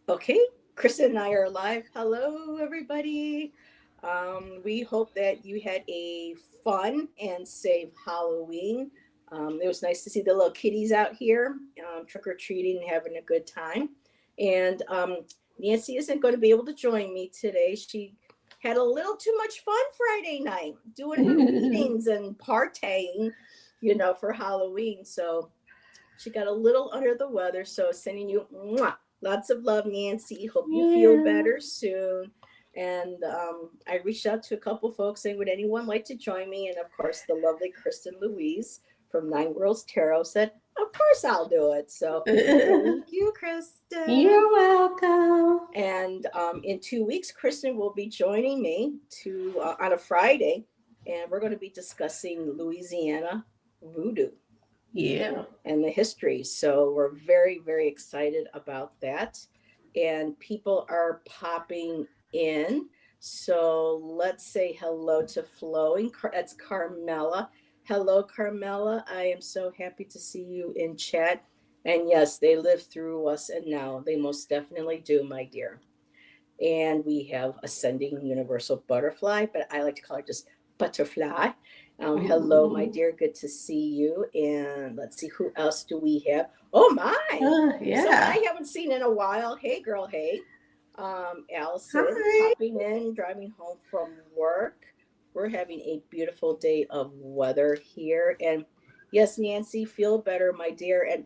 Okay, Kristen and I are live. Hello, everybody. We hope that you had a fun and safe Halloween. It was nice to see the little kitties out here trick or treating and having a good time. And Nancy isn't going to be able to join me today. She had a little too much fun Friday night doing her readings and partying, for Halloween. So she got a little under the weather. So sending you mwah, lots of love, Nancy. Hope you feel Yeah. better soon. And I reached out to a couple folks saying, would anyone like to join me? And of course, the lovely Kristen Louise from Nine Worlds Tarot said, of course I'll do it. So thank you, Kristen. You're welcome. And in 2 weeks, Kristen will be joining me to on a Friday, and we're going to be discussing Louisiana voodoo Yeah. and the history. So we're very, very excited about that. And people are popping in. So let's say hello to Flowing. That's Carmela. Hello, Carmela. I am so happy to see you in chat. And yes, they live through us, and now they most definitely do, my dear. And we have Ascending Universal Butterfly, but I like to call it just Butterfly. Hello, my Mhm. dear. Good to see you. And let's see, who else do we have? Oh, my. Someone Yeah. I haven't seen in a while. Hey, girl. Hey. Allison Hi. popping in, driving home from work. We're having a beautiful day of weather here. And yes, Nancy, feel better, my dear. And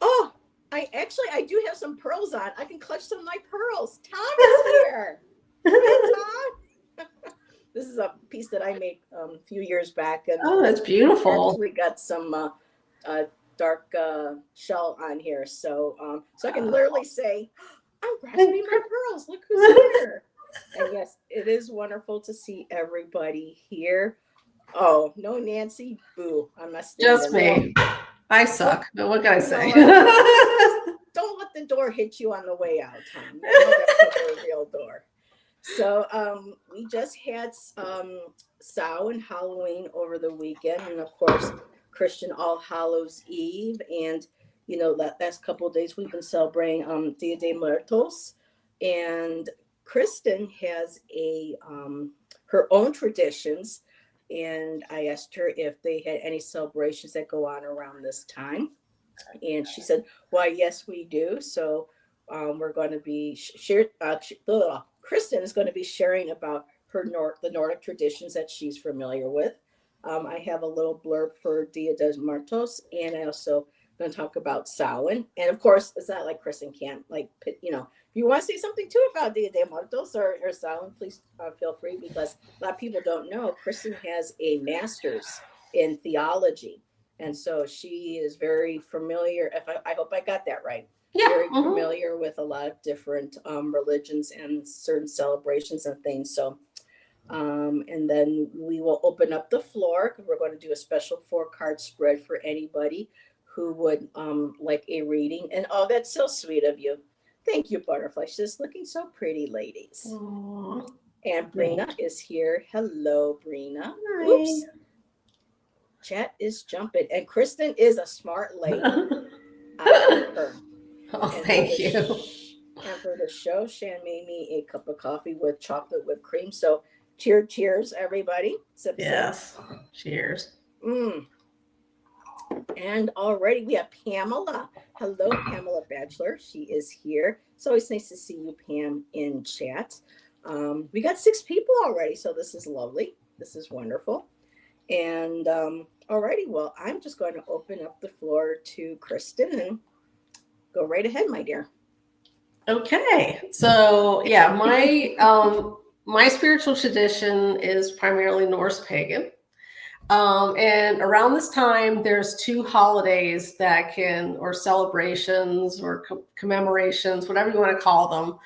oh, I do have some pearls on. I can clutch some of my pearls. Tom is here. Hi, Tom. This is a piece that I made a few years back, and Oh, that's beautiful. actually got some uh, dark shell on here, so I can Uh, literally say, "I'm grasping my pearls. Look who's here!" And yes, it is wonderful to see everybody here. Oh no, Nancy, boo! I'm not Just standing. Well, me. I well, suck. But what can I you know say? what? Just don't let the door hit you on the way out, Tom. You know that's the real door. So we just had Sow and Halloween over the weekend, and of course Christian All Hallows Eve, and that last couple of days we've been celebrating Dia de Muertos, and Kristen has a her own traditions, and I asked her if they had any celebrations that go on around this time, and she said, "Why, yes, we do." So we're going to be share. Kristen is going to be sharing about the Nordic traditions that she's familiar with. I have a little blurb for Dia de Muertos, and I also going to talk about Samhain. And of course, it's not like Kristen can't If you want to say something too about Dia de Muertos or Samhain, please feel free, because a lot of people don't know Kristen has a master's in theology, and so she is very familiar. If I hope I got that right, Yeah. very Hmm. familiar with a lot of different religions and certain celebrations and things. So, and then we will open up the floor because we're going to do a special 4 card spread for anybody who would like a reading. And oh, that's so sweet of you. Thank you, Butterfly. She's looking so pretty, ladies. Aw, And Brina thank you. is here. Hello, Brina. Hi. Oops, chat is jumping. And Kristen is a smart lady. I like her. Oh, And for thank you. the show, Shan made me a cup of coffee with chocolate whipped cream. So cheers, everybody. Sip, sip. Yes. Cheers. Mm. And already we have Pamela. Hello, Pamela Bachelor. She is here. It's always nice to see you, Pam, in chat. We got 6 people already, so this is lovely. This is wonderful. And alrighty, well, I'm just going to open up the floor to Kristen and go right ahead, my dear. Okay. So yeah, my spiritual tradition is primarily Norse pagan. And around this time, there's 2 holidays that or celebrations or commemorations, whatever you want to call them,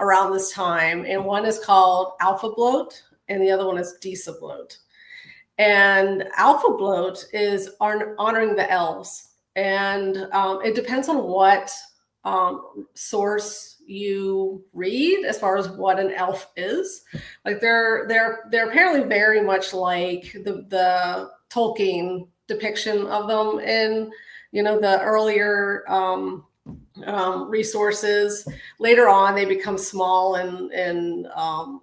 around this time. And one is called Alfablot, and the other one is Disblot. And Alfablot is honoring the elves. And it depends on what source you read as far as what an elf is. Like they're apparently very much like the Tolkien depiction of them in the earlier resources. Later on, they become small and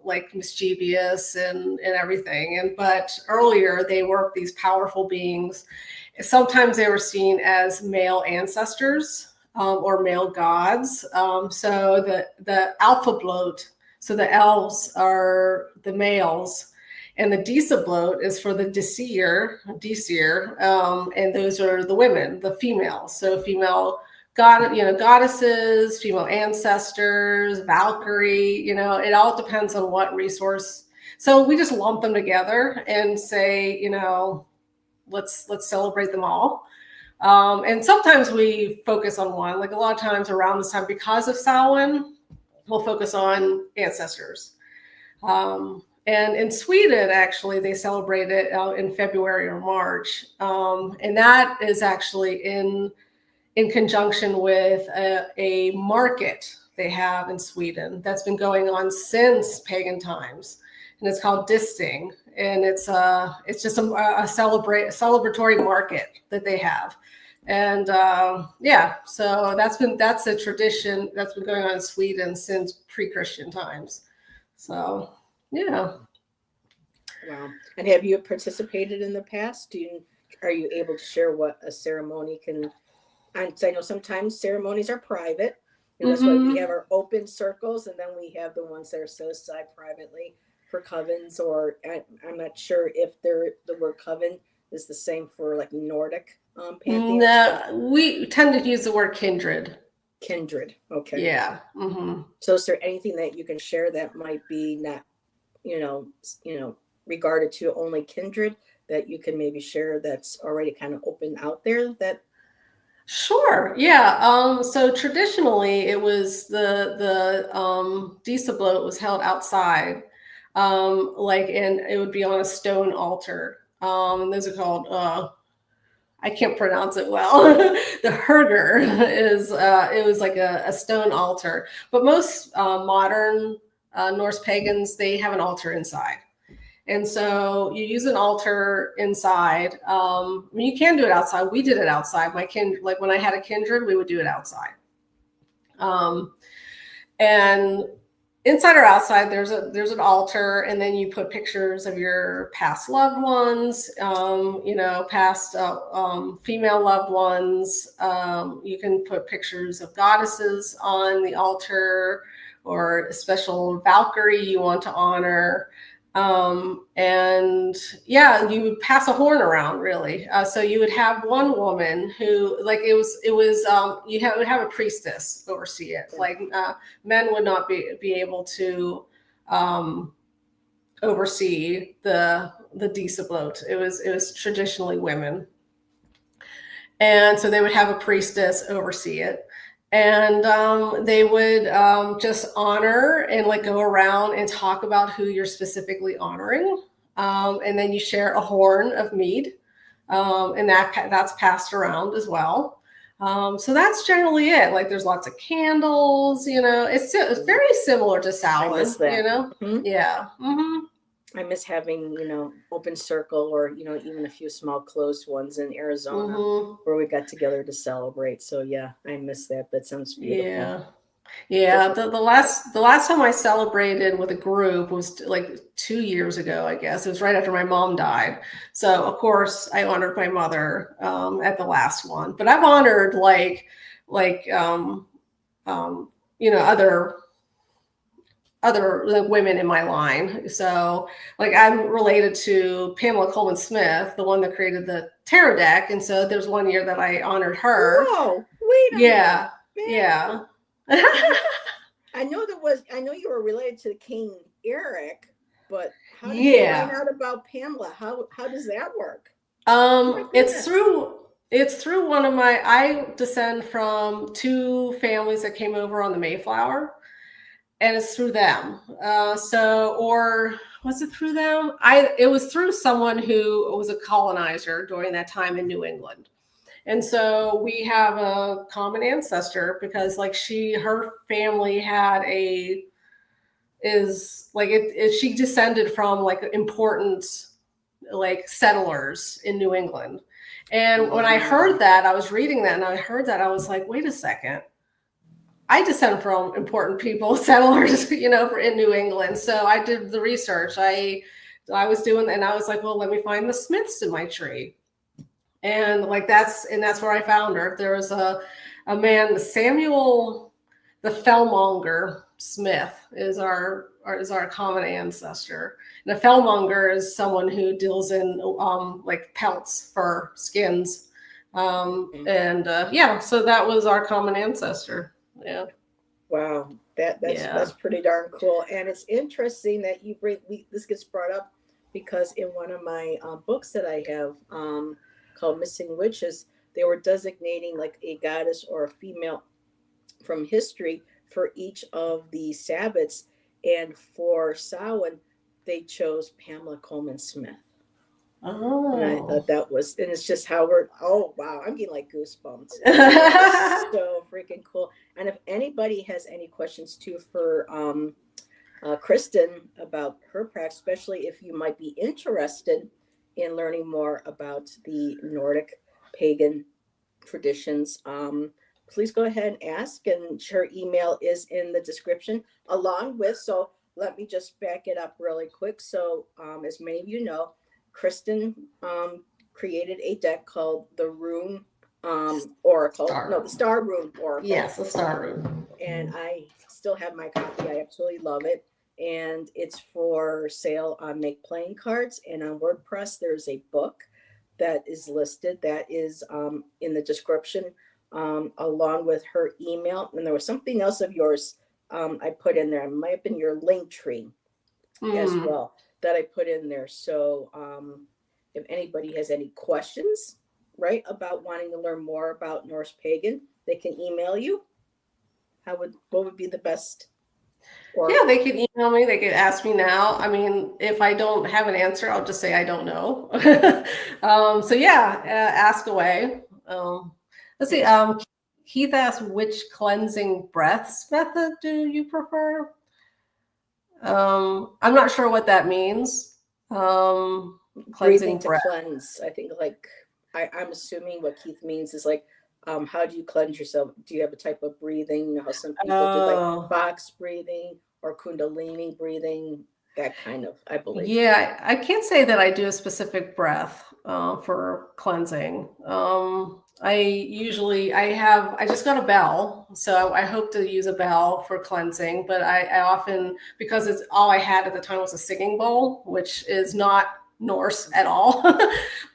like mischievous and everything. But earlier, they were these powerful beings. Sometimes they were seen as male ancestors or male gods. So the Alfablot, so the elves are the males, and the Disblot is for the Disir, and those are the women, the females. So female goddesses, female ancestors, Valkyrie. It all depends on what resource. So we just lump them together and say, let's celebrate them all. And sometimes we focus on one. Like a lot of times around this time, because of Samhain, we'll focus on ancestors. And in Sweden, actually, they celebrate it in February or March. And that is actually in conjunction with a market they have in Sweden that's been going on since pagan times. And it's called Disting. And it's just a celebratory market that they have. And so that's a tradition that's been going on in Sweden since pre-Christian times. So, yeah. Wow. And have you participated in the past? Are you able to share what a ceremony can? And I know sometimes ceremonies are private. That's why we have our open circles, and then we have the ones that are set aside privately for covens. Or I'm not sure if the word coven is the same for like Nordic pantheons. No, we tend to use the word kindred. Kindred. Okay. Yeah. So is there anything that you can share that might be not, regarded to only kindred, that you can maybe share that's already kind of open out there? Sure. Yeah. So traditionally, it was the Disblot was held outside, and it would be on a stone altar. And those are called I can't pronounce it well. The herger is it was like a stone altar. But most modern Norse pagans, they have an altar inside. And so you use an altar inside. You can do it outside. We did it outside. Like when I had a kindred, we would do it outside. And inside or outside, there's an altar, and then you put pictures of your past loved ones, past female loved ones. You can put pictures of goddesses on the altar, or a special Valkyrie you want to honor. You would pass a horn around, really. So you would have one woman who, you would have a priestess oversee it. Like men would not be able to oversee the Disblot. It was traditionally women, and so they would have a priestess oversee it. And they would just honor and go around and talk about who you're specifically honoring. And then you share a horn of mead, and that's passed around as well. So that's generally it. There's lots of candles, it's very similar to Samhain, Yeah. I miss having, open circle, or, even a few small closed ones in Arizona where we got together to celebrate. So yeah, I miss that. That sounds beautiful. Yeah. The last time I celebrated with a group was 2 years ago, I guess. It was right after my mom died. So of course I honored my mother at the last one, but I've honored other women in my line. So I'm related to Pamela Coleman Smith, the one that created the tarot deck. And so there's one year that I honored her. Whoa, wait a minute. Yeah. I know you were related to King Eric, but how did you find out about Pamela? How does that work? It's through one of I descend from two families that came over on the Mayflower. And it's through them. Or was it through them? It was through someone who was a colonizer during that time in New England. And so we have a common ancestor, because her family she descended from important settlers in New England. And when I heard that, I was reading that, and I heard that, I was like, wait a second. I descend from important people, settlers, for in New England. So I did the research. I was doing, and I was like, well, let me find the Smiths in my tree. And like that's where I found her. There was a man, Samuel the Fellmonger Smith is our common ancestor. And a fellmonger is someone who deals in like pelts, fur, skins. So that was our common ancestor. Yeah. Wow, that's pretty darn cool. And it's interesting that you this gets brought up because in one of my books that I have called Missing Witches, they were designating like a goddess or a female from history for each of the Sabbats. And for Samhain, they chose Pamela Coleman Smith. Oh. And I thought that was, and it's just how oh wow, I'm getting like goosebumps. So freaking cool. And if anybody has any questions too for Kristen about her practice, especially if you might be interested in learning more about the Nordic pagan traditions, please go ahead and ask. And her email is in the description along with, so let me just back it up really quick. So as many of you know, Kristen created a deck called the Rune Oracle. The Star Rune Oracle. Yes, the Star Rune. And I still have my copy. I absolutely love it. And it's for sale on Make Playing Cards. And on WordPress, there's a book that is listed that is in the description along with her email. And there was something else of yours I put in there. It might have been your Linktree as well that I put in there. So if anybody has any questions, right, about wanting to learn more about Norse pagan, they can email you. What would be the best? They can email me. They can ask me now. I mean, if I don't have an answer, I'll just say I don't know. Ask away. Let's see. Keith asked, which cleansing breaths method do you prefer? I'm not sure what that means. Cleansing to cleanse. I think like I'm assuming what Keith means is like, how do you cleanse yourself? Do you have a type of breathing? You know how some people do like box breathing or Kundalini breathing, that kind of, I believe. Yeah, I can't say that I do a specific breath for cleansing. I just got a bell, so I hope to use a bell for cleansing, but I often, because it's all I had at the time was a singing bowl, which is not Norse at all,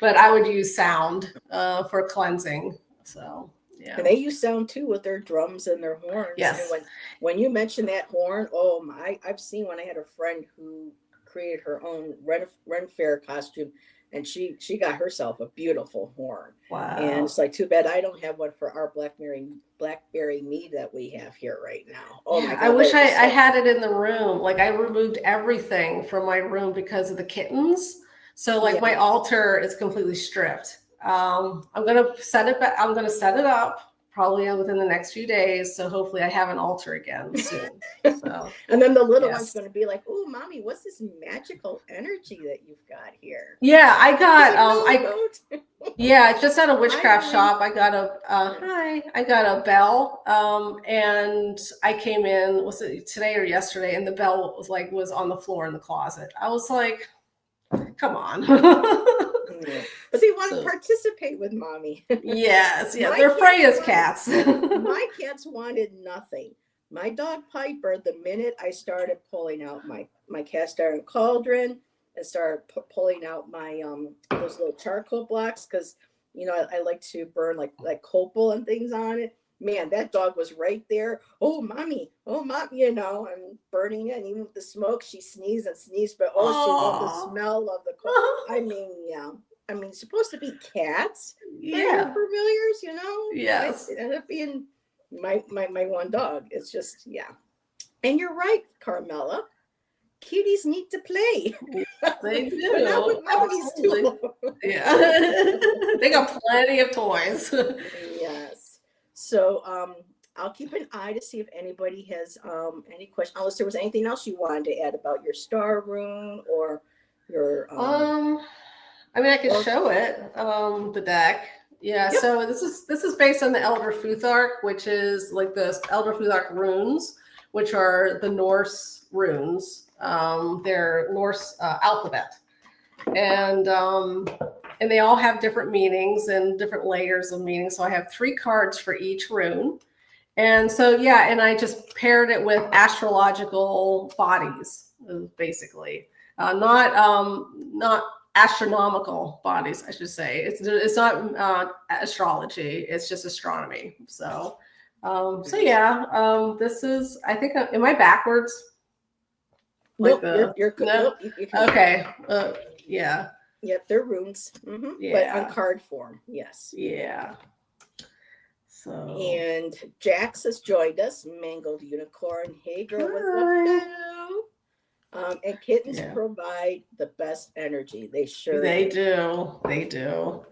but I would use sound for cleansing. So yeah. And they use sound too with their drums and their horns. Yes. And when you mention that horn, oh my, I've seen when I had a friend who created her own Ren Fair costume, and she got herself a beautiful horn. Wow. And it's like, too bad I don't have one for our blackberry mead that we have here right now. Oh my God. I wish I had it in the room. Like I removed everything from my room because of the kittens. So like my altar is completely stripped. I'm gonna set it up probably within the next few days. So hopefully I have an altar again soon. So and then the little one's gonna be like, "Oh, mommy, what's this magical energy that you've got here?" Yeah, I got it's just at a witchcraft shop. I got I got a bell. And I came in, was it today or yesterday, and the bell was on the floor in the closet. I was like, come on. But they want to participate with mommy. Yes, they're Freya's cats. My cats wanted nothing. My dog Piper, the minute I started pulling out my cast iron cauldron and started pulling out my those little charcoal blocks, because I like to burn like copal and things on it. Man, that dog was right there. Oh, mommy, I'm burning it. And even with the smoke, she sneezed, but she loved the smell of the coal. I mean, it's supposed to be cats. Yeah. Familiars, Yes. It ended up being my one dog. It's just, And you're right, Carmela. Cuties need to play. They do. But not with mommies too. Yeah. They got plenty of toys. Yes. So I'll keep an eye to see if anybody has any questions. Unless there was anything else you wanted to add about your star rune or your I mean, I could show it, the deck. Yeah, Yep. so this is based on the Elder Futhark, which is like the Elder Futhark runes, which are the Norse runes. They're Norse alphabet, and they all have different meanings and different layers of meaning. So I have 3 cards for each rune, and so yeah, and I just paired it with astrological bodies, basically, not astronomical bodies, I should say. It's not astrology; it's just astronomy. So, yeah, this is. I think. Am I backwards? Like Nope, you're good. no. Nope, you can. Okay. Yeah. Yep, they're runes. But on Yeah. card form, yes. Yeah. So. And Jax has joined us, Mangled Unicorn. Hey, girl, what's up, boo? And kittens provide the best energy. They sure do. They do.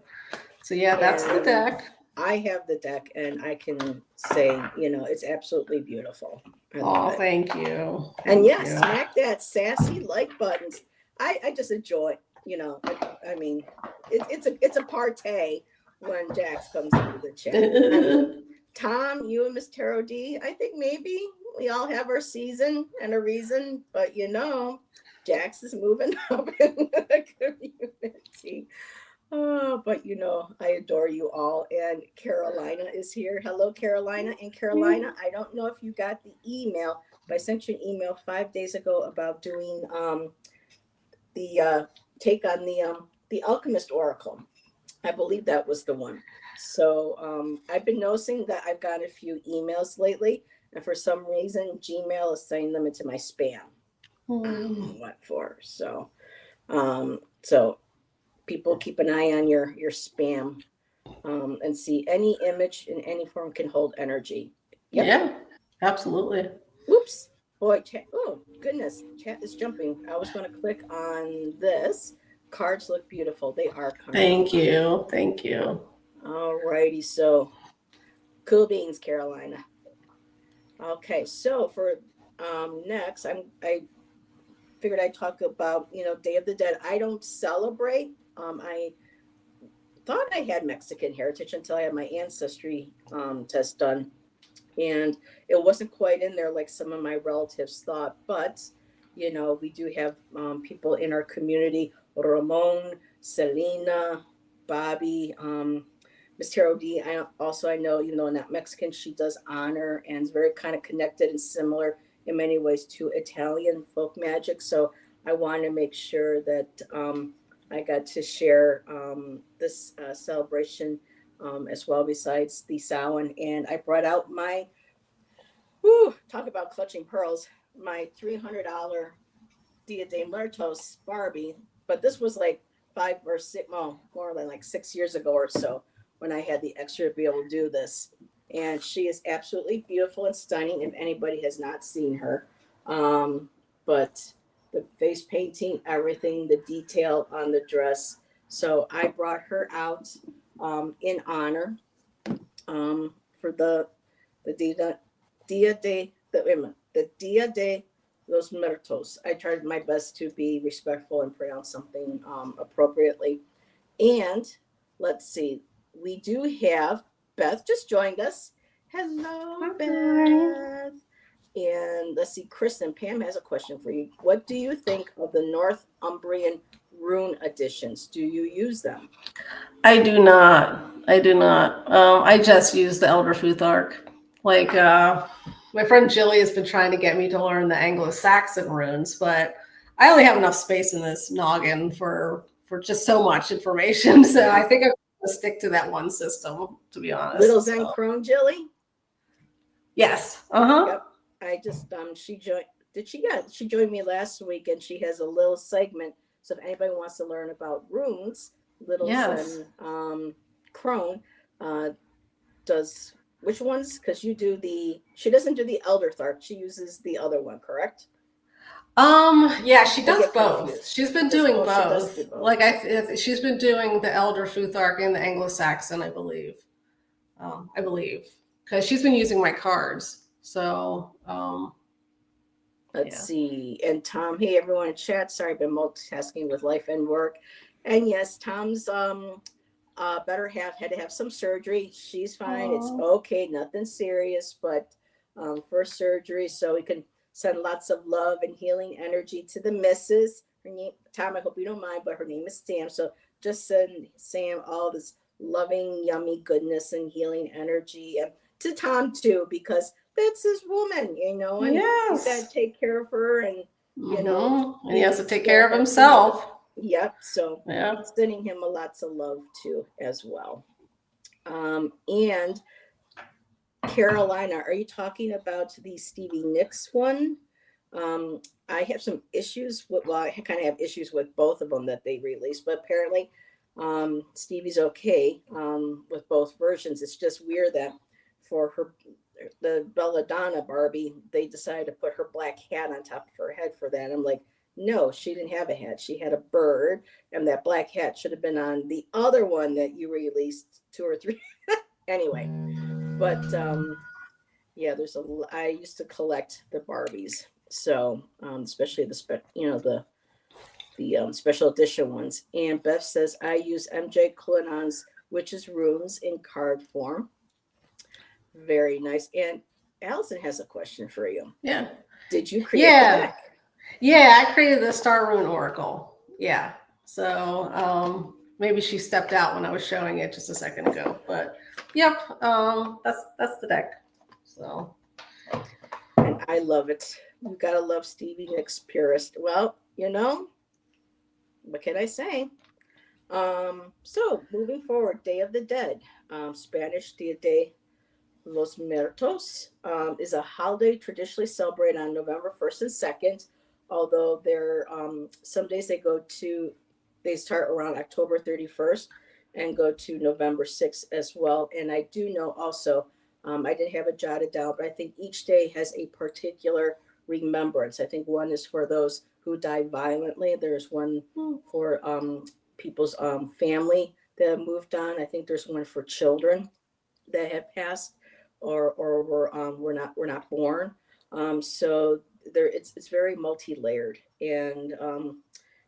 So yeah, that's the deck. I have the deck, and I can say, it's absolutely beautiful. Oh, thank you. And yes, smack that sassy like buttons. I just enjoy, I mean, it's a partay when Jax comes into the chat. Tom, you and Miss Tarot D, I think maybe we all have our season and a reason, but Jax is moving up in the community. Oh, but I adore you all. And Carolina is here. Hello, Carolina. And Carolina, I don't know if you got the email, but I sent you an email 5 days ago about doing the take on the Alchemist Oracle. I believe that was the one. So I've been noticing that I've got a few emails lately, and for some reason, Gmail is sending them into my spam. I don't know what for. So, people keep an eye on your spam and see any image in any form can hold energy. Yep. Yeah, absolutely. Whoops. Boy, chat. Oh, goodness. Chat is jumping. I was going to click on this. Cards look beautiful. They are cards. Thank you. Thank you. All righty. So, cool beans, Carolina. Okay. So, for next, I figured I'd talk about, Day of the Dead. I don't celebrate. I thought I had Mexican heritage until I had my ancestry test done. And it wasn't quite in there like some of my relatives thought. But, we do have people in our community, Ramon, Selena, Bobby, Miss Tarot D. I know, even though not Mexican, she does honor and is very kind of connected and similar in many ways to Italian folk magic. So I want to make sure that I got to share this celebration as well, besides the Samhain. And I brought out my, talk about clutching pearls, my $300 Dia de Muertos Barbie. But this was like 5 or 6, well, more than like 6 years ago or so when I had the extra to be able to do this. And she is absolutely beautiful and stunning if anybody has not seen her. But the face painting, everything, the detail on the dress. So I brought her out in honor for the Dia de los Muertos. I tried my best to be respectful and pronounce something appropriately. And let's see, we do have Beth just joined us. Hello, Beth. And let's see, Kristen, Pam has a question for you. What do you think of the Northumbrian rune editions? Do you use them? I do not. I just use the Elder Futhark. Like my friend Jilly has been trying to get me to learn the Anglo-Saxon runes, but I only have enough space in this noggin for just so much information. So I think I'm going to stick to that one system, to be honest. Little Zen Crone Jilly? Yes. Yep. I just she joined. Did she? Yeah, she joined me last week, and she has a little segment. So if anybody wants to learn about runes, Little Zen Crone does which ones? Because she doesn't do the Elder Thark. She uses the other one, correct? Yeah, she does both. Confused. She's been doing both. Like she's been doing the Elder Futhark and the Anglo-Saxon, I believe. Because she's been using my cards. So let's see. And Tom, hey everyone in chat. Sorry, I've been multitasking with life and work. And yes, Tom's better half had to have some surgery. She's fine. It's Aw. okay, nothing serious, but for surgery, so we can send lots of love and healing energy to the missus. Her name, Tom, I hope you don't mind, but her name is Sam. So just send Sam all this loving, yummy goodness and healing energy, and to Tom too, because that's his woman, and he's got to Yes. take care of her, and And he has to take yeah, care of himself. Yep. So Yeah. sending him lots of love too, as well. And Carolina, are you talking about the Stevie Nicks one? I have some issues with, well, I kind of have issues with both of them that they released, but apparently Stevie's okay with both versions. It's just weird that for the Belladonna Barbie, they decided to put her black hat on top of her head for that. I'm like, no, she didn't have a hat. She had a bird, and that black hat should have been on the other one that you released 2 or 3. Anyway, but yeah, I used to collect the Barbies, so especially the special edition ones. And Beth says I use MJ Cullinan's Witch's Runes in card form. Very nice. And Allison has a question for you. Yeah. Did you create the deck? Yeah, I created the Star Rune Oracle. Yeah. So maybe she stepped out when I was showing it just a second ago. But yep, that's the deck. So And I love it. You gotta love Stevie Nicks purist. Well, what can I say? So moving forward, Day of the Dead, Spanish Dia de los Muertos, is a holiday traditionally celebrated on November 1st and 2nd, although some days they start around October 31st and go to November 6th as well. And I do know also, I didn't have it jotted down, but I think each day has a particular remembrance. I think one is for those who died violently. There's one for people's family that have moved on. I think there's one for children that have passed or were not born. So it's very multi-layered, and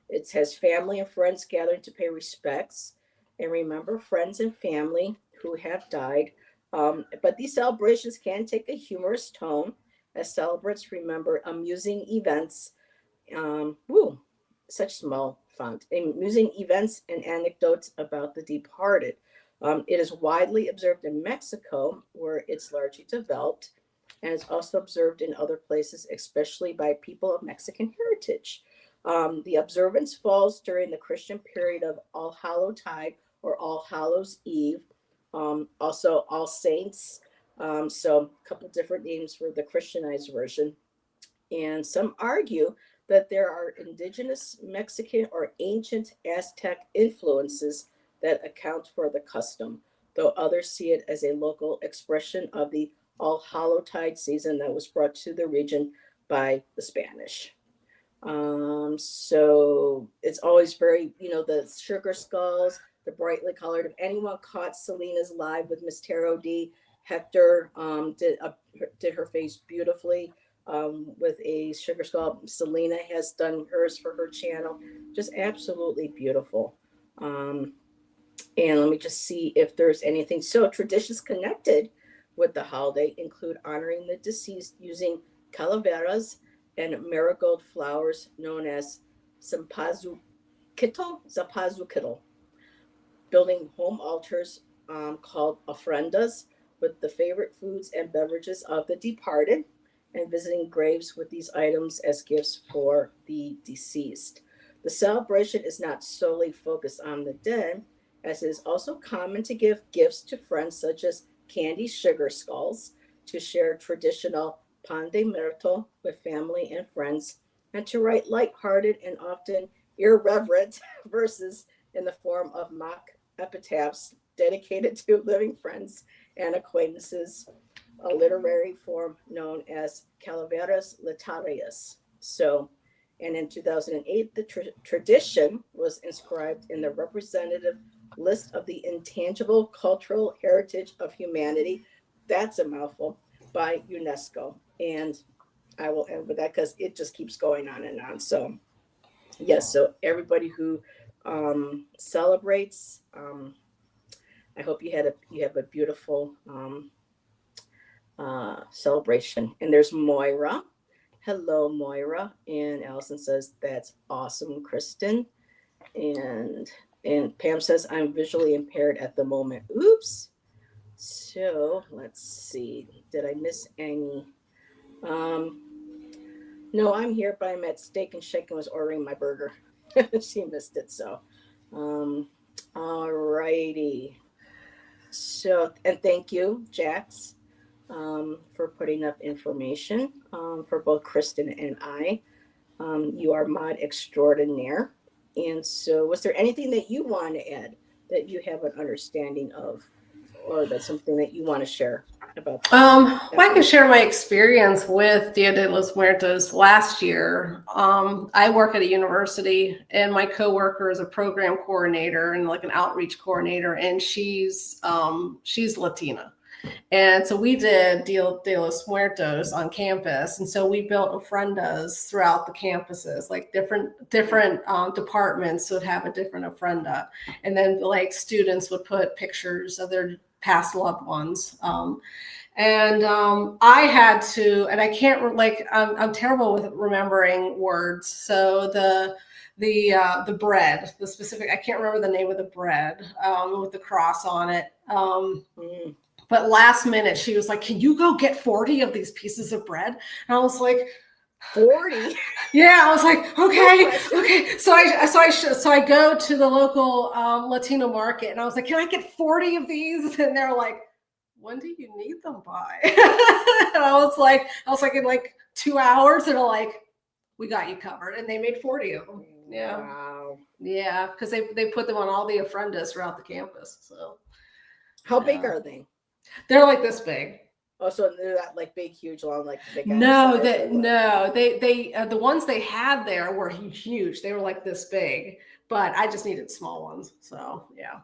it has family and friends gathering to pay respects and remember friends and family who have died. But these celebrations can take a humorous tone as celebrants remember amusing events. Woo, such small font. Amusing events and anecdotes about the departed. It is widely observed in Mexico, where it's largely developed, and it's also observed in other places, especially by people of Mexican heritage. The observance falls during the Christian period of All Hallowtide or All Hallows Eve, also All Saints. So a couple different names for the Christianized version. And some argue that there are indigenous Mexican or ancient Aztec influences that account for the custom, though others see it as a local expression of the All Hallowtide season that was brought to the region by the Spanish. So it's always very, the sugar skulls, the brightly colored. If anyone caught Selena's live with Miss Tarot D, Hector did her face beautifully with a sugar skull. Selena has done hers for her channel. Just absolutely beautiful. And let me just see if there's anything. So traditions connected with the holiday include honoring the deceased using calaveras and marigold flowers known as zapazukitl, building home altars called ofrendas with the favorite foods and beverages of the departed, and visiting graves with these items as gifts for the deceased. The celebration is not solely focused on the dead, as it is also common to give gifts to friends such as candy sugar skulls, to share traditional pan de muerto with family and friends, and to write light-hearted and often irreverent verses in the form of mock epitaphs dedicated to living friends and acquaintances, a literary form known as Calaveras Literarias. So, and in 2008, the tradition was inscribed in the representative list of the intangible cultural heritage of humanity. That's a mouthful, by UNESCO. And I will end with that because it just keeps going on and on. So, yes, so everybody who celebrates I hope you have a beautiful celebration. And there's Moira. Hello, Moira. And Allison says, that's awesome, Kristen. And Pam says, I'm visually impaired at the moment. Oops. So let's see. Did I miss any? No, I'm here, but I'm at Steak and Shake and was ordering my burger. She missed it. So, all righty. So, and thank you, Jax, for putting up information for both Kristen and I. You are mod extraordinaire. And so, was there anything that you want to add that you have an understanding of, or that's something that you want to share about? Well, I can share my experience with Dia de los Muertos last year. I work at a university, and my coworker is a program coordinator and like an outreach coordinator, and she's Latina. And so we did Dia de los Muertos on campus. And so we built ofrendas throughout the campuses, like different departments would have a different ofrenda. And then like students would put pictures of their past loved ones. I had to, and I can't I'm terrible with remembering words. So the bread, the specific, I can't remember the name of the bread with the cross on it. But last minute, she was like, can you go get 40 of these pieces of bread? And I was like, 40? Yeah, I was like, okay. So I go to the local Latino market, and I was like, can I get 40 of these? And they're like, when do you need them by? And I was like, in like 2 hours, and they're like, we got you covered. And they made 40 of them. Yeah. Wow. Yeah, because they put them on all the ofrendas throughout the campus. So how big are they? They're like this big. Oh, so they're not like big, huge, long, like big. No, the ones they had there were huge. They were like this big, but I just needed small ones. So yeah.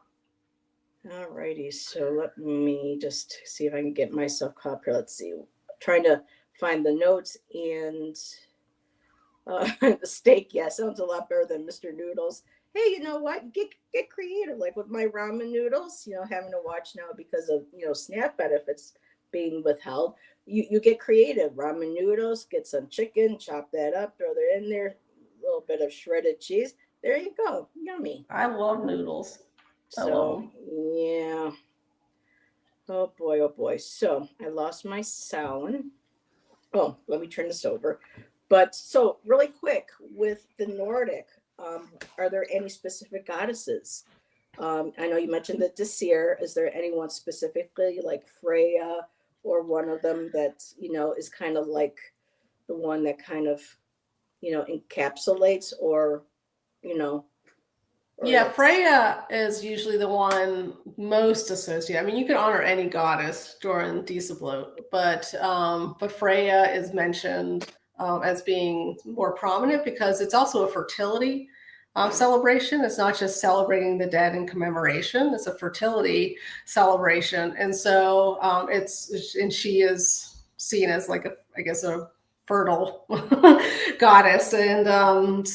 All righty. So let me just see if I can get myself caught up here. Let's see. I'm trying to find the notes, and the steak. Yeah, sounds a lot better than Mr. Noodles. Hey, you know what? Get creative. Like with my ramen noodles, having to watch now because of SNAP benefits being withheld. You get creative. Ramen noodles, get some chicken, chop that up, throw that in there, a little bit of shredded cheese. There you go. Yummy. I love noodles. So yeah. Oh boy. So I lost my sound. Oh, let me turn this over. But so really quick with the Nordic. Are there any specific goddesses? I know you mentioned the Disir. Is there anyone specifically like Freya or one of them that, is kind of like the one that kind of, encapsulates or yeah, Freya is usually the one most associated. I mean, you can honor any goddess during Disblot, but Freya is mentioned as being more prominent because it's also a fertility celebration. It's not just celebrating the dead in commemoration; it's a fertility celebration, and so she is seen as like a fertile goddess, and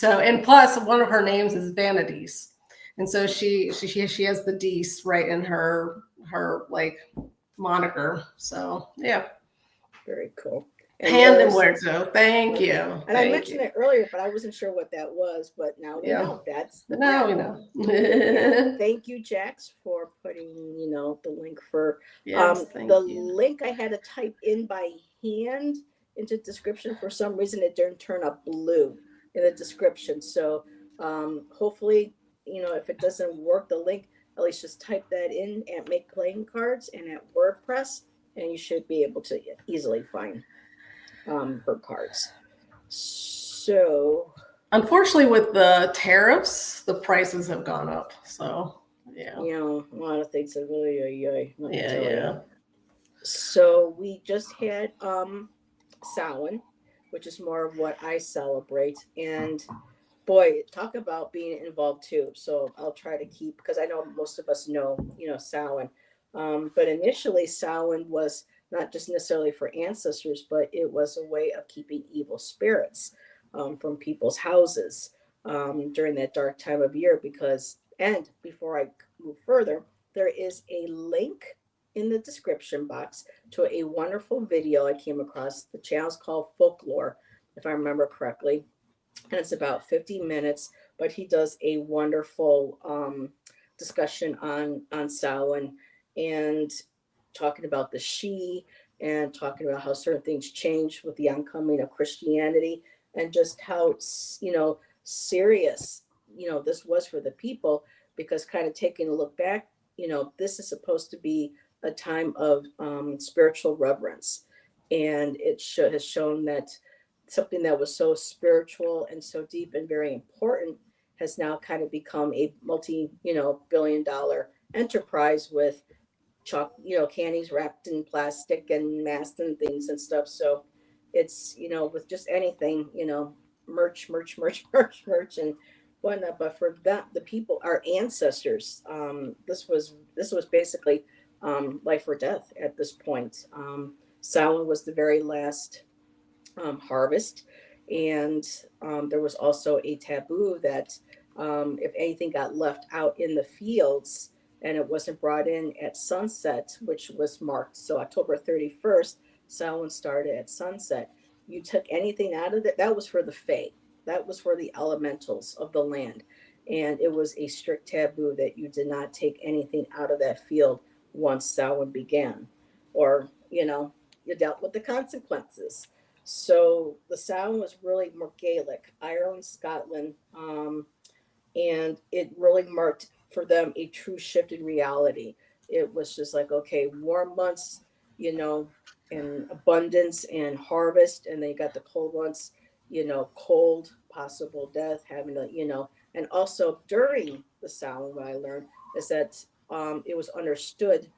plus one of her names is Vanities, and so she has the Dees right in her like moniker. So yeah, very cool. Pan de Muerto. Thank you. And I mentioned it earlier, but I wasn't sure what that was. But now we know. That's the now we know. Thank you, Jax, for putting the link for link I had to type in by hand into description. For some reason it didn't turn up blue in the description. So hopefully, if it doesn't work, the link, at least just type that in at Make Playing Cards and at WordPress, and you should be able to easily find her cards. So unfortunately with the tariffs, the prices have gone up. So yeah. A lot of things are really yeah. So we just had Samhain, which is more of what I celebrate, and boy, talk about being involved too. So I'll try to keep, because I know most of us know Samhain, but initially Samhain was not just necessarily for ancestors, but it was a way of keeping evil spirits from people's houses during that dark time of year. And before I move further, there is a link in the description box to a wonderful video I came across. The channel's called Folklore, if I remember correctly, and it's about 50 minutes. But he does a wonderful discussion on Samhain and talking about the she and talking about how certain things change with the oncoming of Christianity and just how serious this was for the people, because kind of taking a look back, this is supposed to be a time of spiritual reverence, and it has shown that something that was so spiritual and so deep and very important has now kind of become a multi-billion-dollar enterprise with candies wrapped in plastic and masked and things and stuff. So it's, with just anything, merch, merch, merch, merch, and whatnot. But for that, the people, our ancestors, this was basically life or death at this point. Samhain was the very last harvest, and there was also a taboo that if anything got left out in the fields and it wasn't brought in at sunset, which was marked, so October 31st, Samhain started at sunset. You took anything out of it, that was for the fae, that was for the elementals of the land. And it was a strict taboo that you did not take anything out of that field once Samhain began, or, you dealt with the consequences. So the Samhain was really more Gaelic, Ireland, Scotland, and it really marked for them a true shift in reality. It was just like, okay, warm months, in abundance and harvest, and then you got the cold months, cold, possible death, having to, and also during the Samhain, what I learned is that it was understood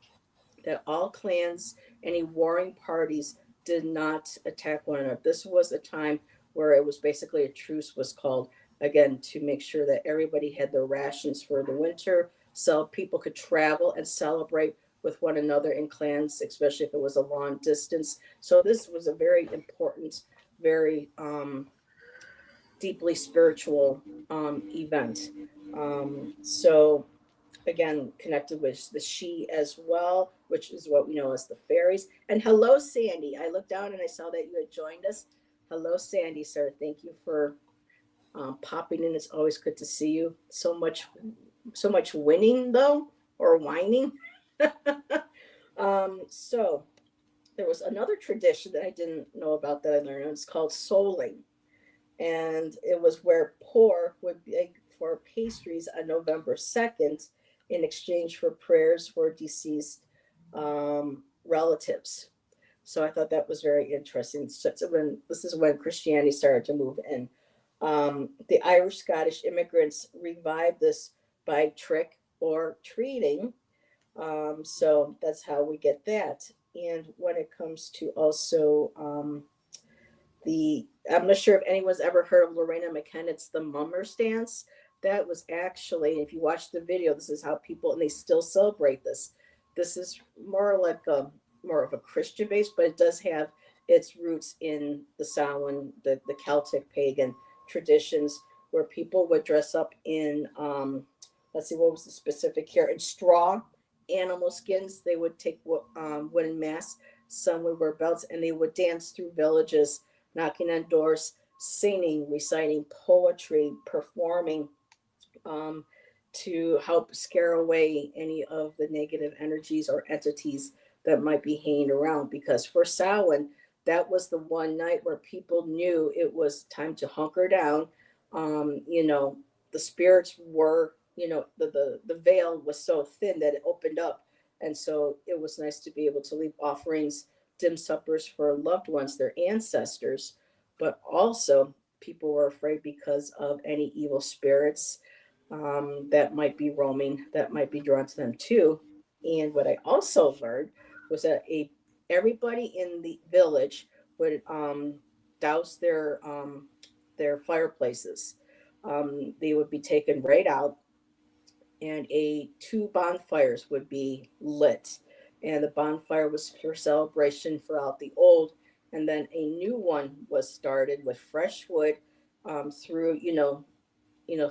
that all clans, any warring parties, did not attack one another. This was a time where it was basically a truce was called, again, to make sure that everybody had their rations for the winter, so people could travel and celebrate with one another in clans, especially if it was a long distance. So this was a very important, very deeply spiritual event. So again, connected with the she as well, which is what we know as the fairies. And hello, Sandy. I looked down and I saw that you had joined us. Hello, Sandy, sir. Thank you for popping in. It's always good to see you. So much winning though, or whining. So there was another tradition that I didn't know about that I learned. It's called souling, and it was where poor would beg for pastries on November 2nd in exchange for prayers for deceased relatives. So I thought that was very interesting. So this is when Christianity started to move in. The Irish Scottish immigrants revived this by trick or treating. So that's how we get that. And when it comes to also I'm not sure if anyone's ever heard of Lorena McKennett's The Mummers Dance. That was actually, if you watch the video, this is how people, and they still celebrate this. This is more like more of a Christian base, but it does have its roots in the Samhain, the Celtic pagan traditions, where people would dress up in, let's see, what was the specific here? In straw, animal skins. They would take wooden masks. Some would wear belts, and they would dance through villages, knocking on doors, singing, reciting poetry, performing, to help scare away any of the negative energies or entities that might be hanging around. Because for Samhain, that was the one night where people knew it was time to hunker down. The spirits were, the veil was so thin that it opened up. And so it was nice to be able to leave offerings, dim suppers for loved ones, their ancestors. But also, people were afraid because of any evil spirits that might be roaming, that might be drawn to them too. And what I also learned was that everybody in the village would douse their fireplaces. They would be taken right out, and two bonfires would be lit, and the bonfire was for celebration throughout the old, and then a new one was started with fresh wood, through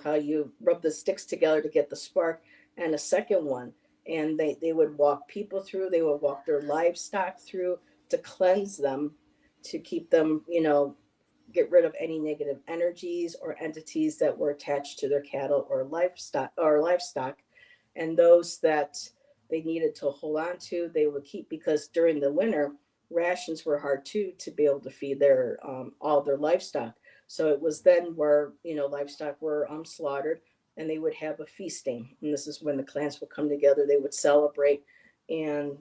how you rub the sticks together to get the spark, and a second one. and they would walk people through, they would walk their livestock through to cleanse them, to keep them, get rid of any negative energies or entities that were attached to their cattle or livestock. And those that they needed to hold on to, they would keep, because during the winter, rations were hard too, to be able to feed their all their livestock. So it was then where livestock were slaughtered, and they would have a feasting. And this is when the clans would come together. They would celebrate, and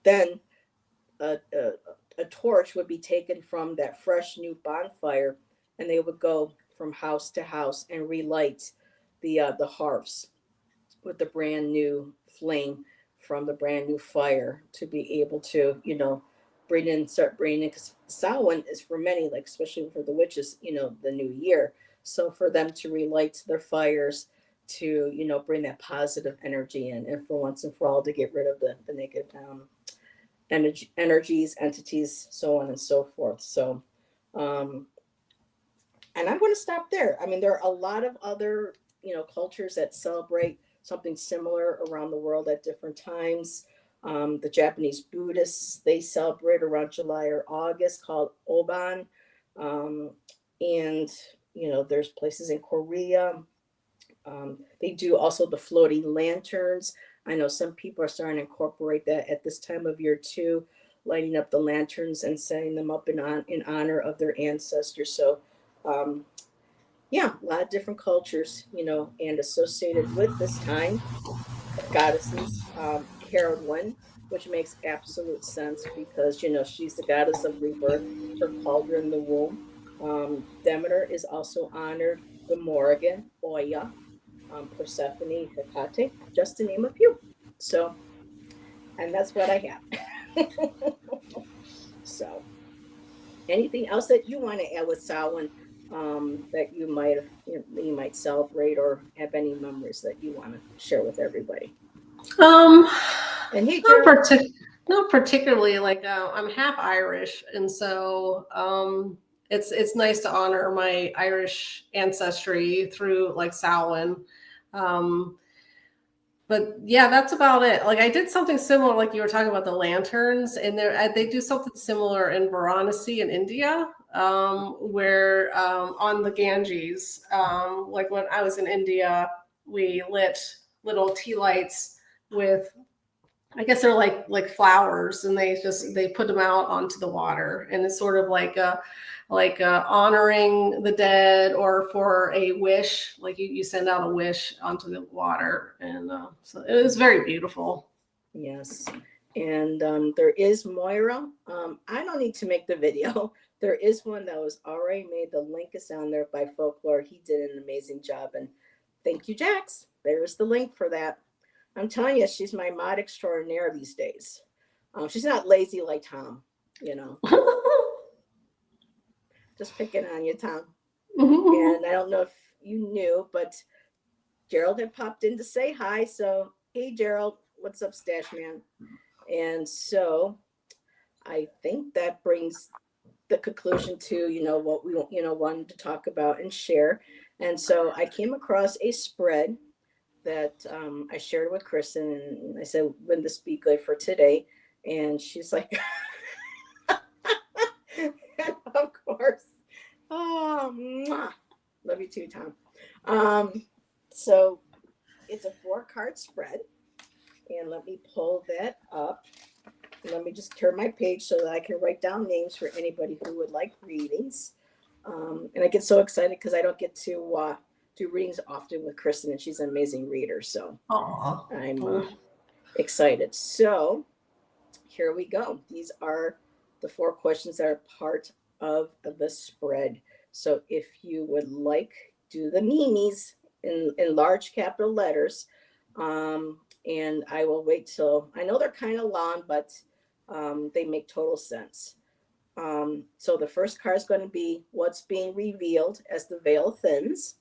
then a torch would be taken from that fresh new bonfire, and they would go from house to house and relight the hearths with the brand new flame from the brand new fire, to be able to start bringing in, because Samhain is for many, like especially for the witches, the new year. So for them to relight their fires, to bring that positive energy in, and for once and for all to get rid of the negative energies, entities, so on and so forth. So, and I'm going to stop there. I mean, there are a lot of other, cultures that celebrate something similar around the world at different times. The Japanese Buddhists, they celebrate around July or August, called Oban. And, there's places in Korea. They do also the floating lanterns. I know some people are starting to incorporate that at this time of year too, lighting up the lanterns and setting them up in honor of their ancestors. So, yeah, a lot of different cultures, and associated with this time, goddesses, Herodwin, which makes absolute sense, because, she's the goddess of rebirth, her cauldron, the womb. Demeter is also honored, the Morrigan, Oya, Persephone, Hecate, just to name a few. So, and that's what I have. So, anything else that you want to add with Samhain, that you might celebrate, or have any memories that you want to share with everybody? Um, And hey, not, Gerald. not particularly. Like I'm half Irish, and so it's nice to honor my Irish ancestry through like Samhain. But yeah, that's about it. Like I did something similar, like you were talking about the lanterns, and they do something similar in Varanasi in India, where on the Ganges, like when I was in India, we lit little tea lights with, I guess they're like flowers, and they put them out onto the water, and it's sort of like honoring the dead, or for a wish, like you send out a wish onto the water, and so it was very beautiful. Yes. And there is Moira. I don't need to make the video. There is one that was already made. The link is down there by Folklore. He did an amazing job. And thank you, Jax. There's the link for that. I'm telling you, she's my mod extraordinaire these days. She's not lazy like Tom, Just picking on you, Tom. And I don't know if you knew, but Gerald had popped in to say hi. So, hey, Gerald, what's up, Stash Man? And so I think that brings the conclusion to, what we, wanted to talk about and share. And so I came across a spread that I shared with Kristen, and I said, wouldn't this be good for today? And she's like, and of course, oh, mwah. Love you too, Tom. So it's a 4-card spread, and let me pull that up. Let me just turn my page so that I can write down names for anybody who would like readings. And I get so excited because I don't get to do readings often with Kristen, and she's an amazing reader. So I'm excited. So here we go. These are the 4 questions that are part of the spread. So if you would like, do the memes in large capital letters. And I will wait till, I know they're kind of long, but they make total sense. So the first card is going to be what's being revealed as the veil thins.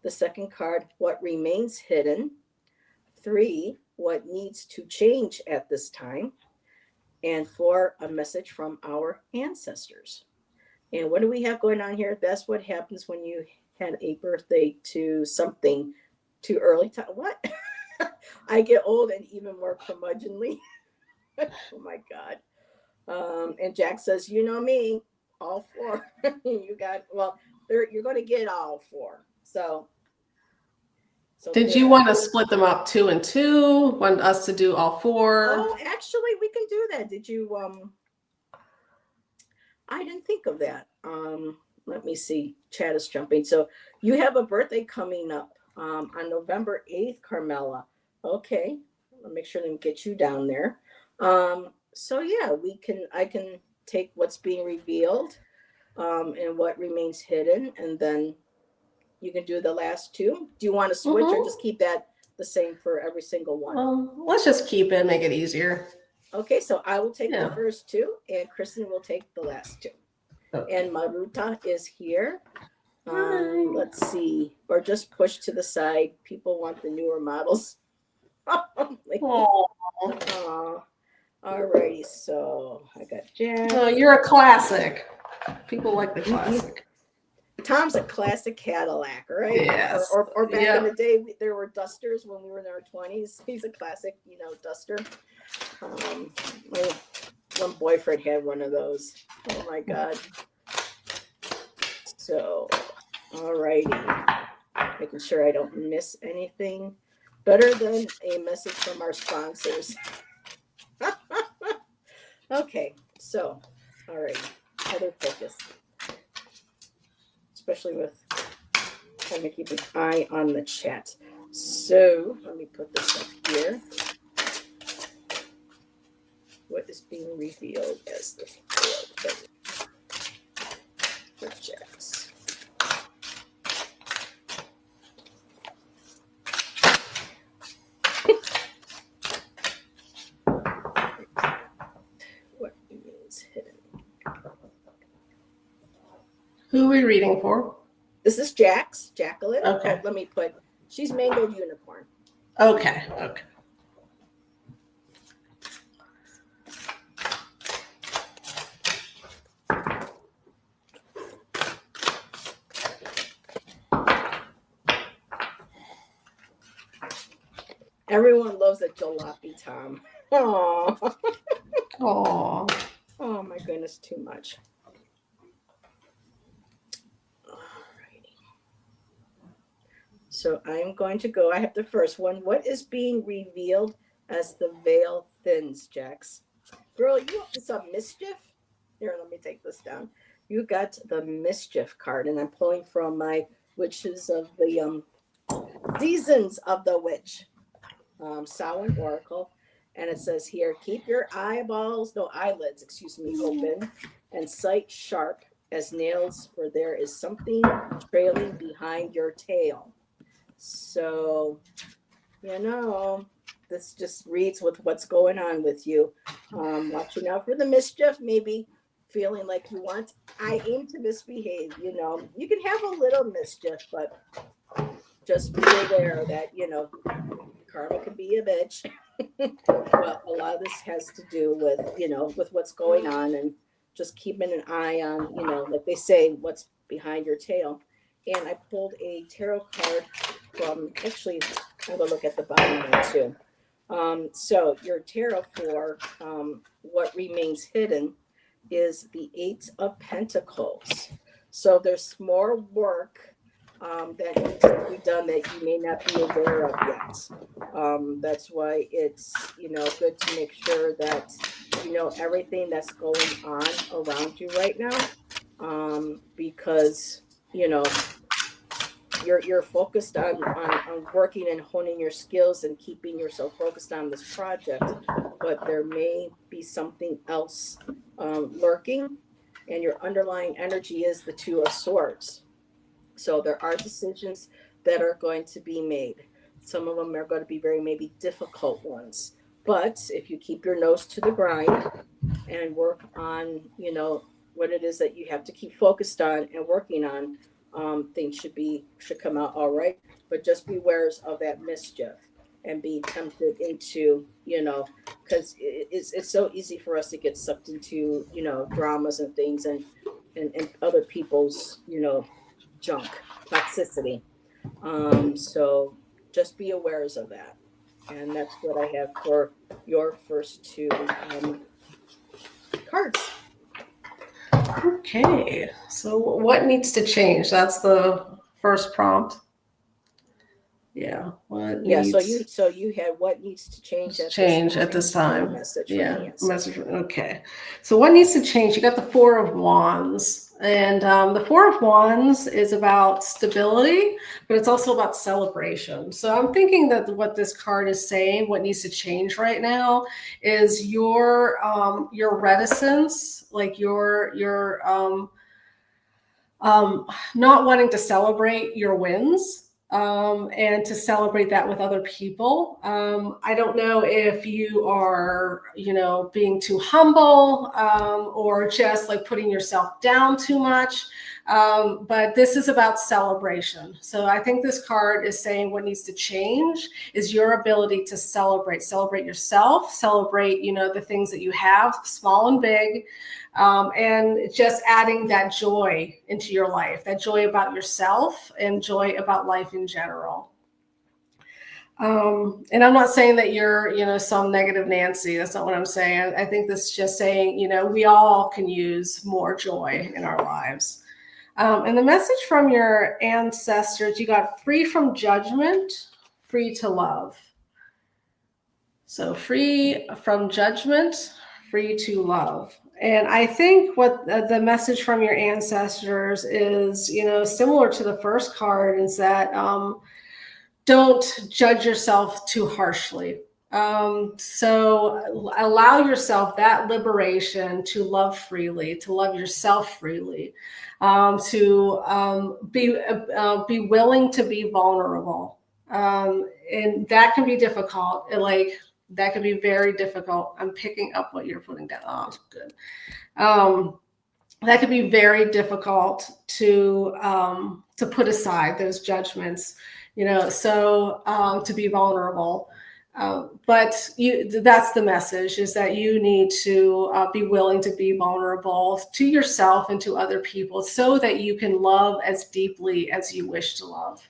The second card, what remains hidden. 3, what needs to change at this time. And 4, a message from our ancestors. And what do we have going on here? That's what happens when you had a birthday to something too early. What? I get old and even more curmudgeonly. Oh my God. And Jack says, you know me, all four. You got, well, you're going to get all four. So Did you want to split them up 2 and 2? Want us to do all 4? Oh, actually, we can do that. Did you? I didn't think of that. Let me see. Chat is jumping. So you have a birthday coming up on November 8th, Carmela. Okay, I'll make sure to get you down there. So yeah, I can take what's being revealed and what remains hidden, and then you can do the last 2. Do you want to switch or just keep that the same for every single one? Let's just keep it, make it easier. Okay, so I will take the first 2, and Kristen will take the last 2. Okay. And Maruta is here. Let's see, or just push to the side. People want the newer models. Alrighty, so I got Jack. Oh, you're a classic. People like the classic. Tom's a classic Cadillac, right? Yes. Or back in the day, there were Dusters when we were in our 20s. He's a classic, Duster. My one boyfriend had one of those. Oh my God. So, alrighty. Making sure I don't miss anything. Better than a message from our sponsors. Okay, so, alright. Other focus. Especially with trying to keep an eye on the chat. So let me put this up here. What is being revealed as the field projects? What remains hidden? Who are we reading for? This is Jacqueline. Okay. Oh, let me put, she's Mangled Unicorn. Okay. Everyone loves a jalopy, Tom. Aww. Aww. Oh my goodness, too much. Alrighty. So I'm going to go. I have the first one. What is being revealed as the veil thins, Jax? Girl, you up to some mischief? Here, let me take this down. You got the mischief card, and I'm pulling from my Witches of the Seasons of the Witch. Samhain Oracle, and it says here, keep your eyelids, open and sight sharp as nails, for there is something trailing behind your tail. So, this just reads with what's going on with you. Watching out for the mischief, maybe feeling like I aim to misbehave, You can have a little mischief, but just be aware that, karma can be a bitch. But a lot of this has to do with, with what's going on, and just keeping an eye on, like they say, what's behind your tail. And I pulled a tarot card from, actually, I'm going to look at the bottom one too. So your tarot for what remains hidden is the 8 of Pentacles. So there's more work that needs to be done that you may not be aware of yet. That's why it's, good to make sure that you know everything that's going on around you right now, because, you're focused on working and honing your skills and keeping yourself focused on this project, but there may be something else lurking, and your underlying energy is the 2 of Swords. So there are decisions that are going to be made. Some of them are going to be very maybe difficult ones. But if you keep your nose to the grind and work on, what it is that you have to keep focused on and working on, things should come out all right. But just beware of that mischief and being tempted into, because it's so easy for us to get sucked into, dramas and things and other people's, junk, toxicity. So just be aware of that. And that's what I have for your first two cards. Okay, so what needs to change? That's the first prompt. Yeah. What needs So you had what needs to change at this time. Message from Yeah. the ancestors. Okay. So what needs to change? You got the Four of Wands, and the Four of Wands is about stability, but it's also about celebration. So I'm thinking that what this card is saying, what needs to change right now, is your reticence, like your not wanting to celebrate your wins, and to celebrate that with other people. I don't know if you are, being too humble, or just like putting yourself down too much. But this is about celebration. So I think this card is saying what needs to change is your ability to celebrate yourself, celebrate, the things that you have, small and big. And just adding that joy into your life, that joy about yourself and joy about life in general. And I'm not saying that you're, some negative Nancy. That's not what I'm saying. I think this is just saying, we all can use more joy in our lives. And the message from your ancestors, you got free from judgment, free to love. So free from judgment, free to love. And I think what the message from your ancestors is, similar to the first card, is that don't judge yourself too harshly. So allow yourself that liberation to love freely, to love yourself freely, to be willing to be vulnerable. And that can be difficult. That can be very difficult. I'm picking up what you're putting down. Oh, good. That could be very difficult to put aside those judgments, to be vulnerable. But that's the message, is that you need to be willing to be vulnerable to yourself and to other people so that you can love as deeply as you wish to love,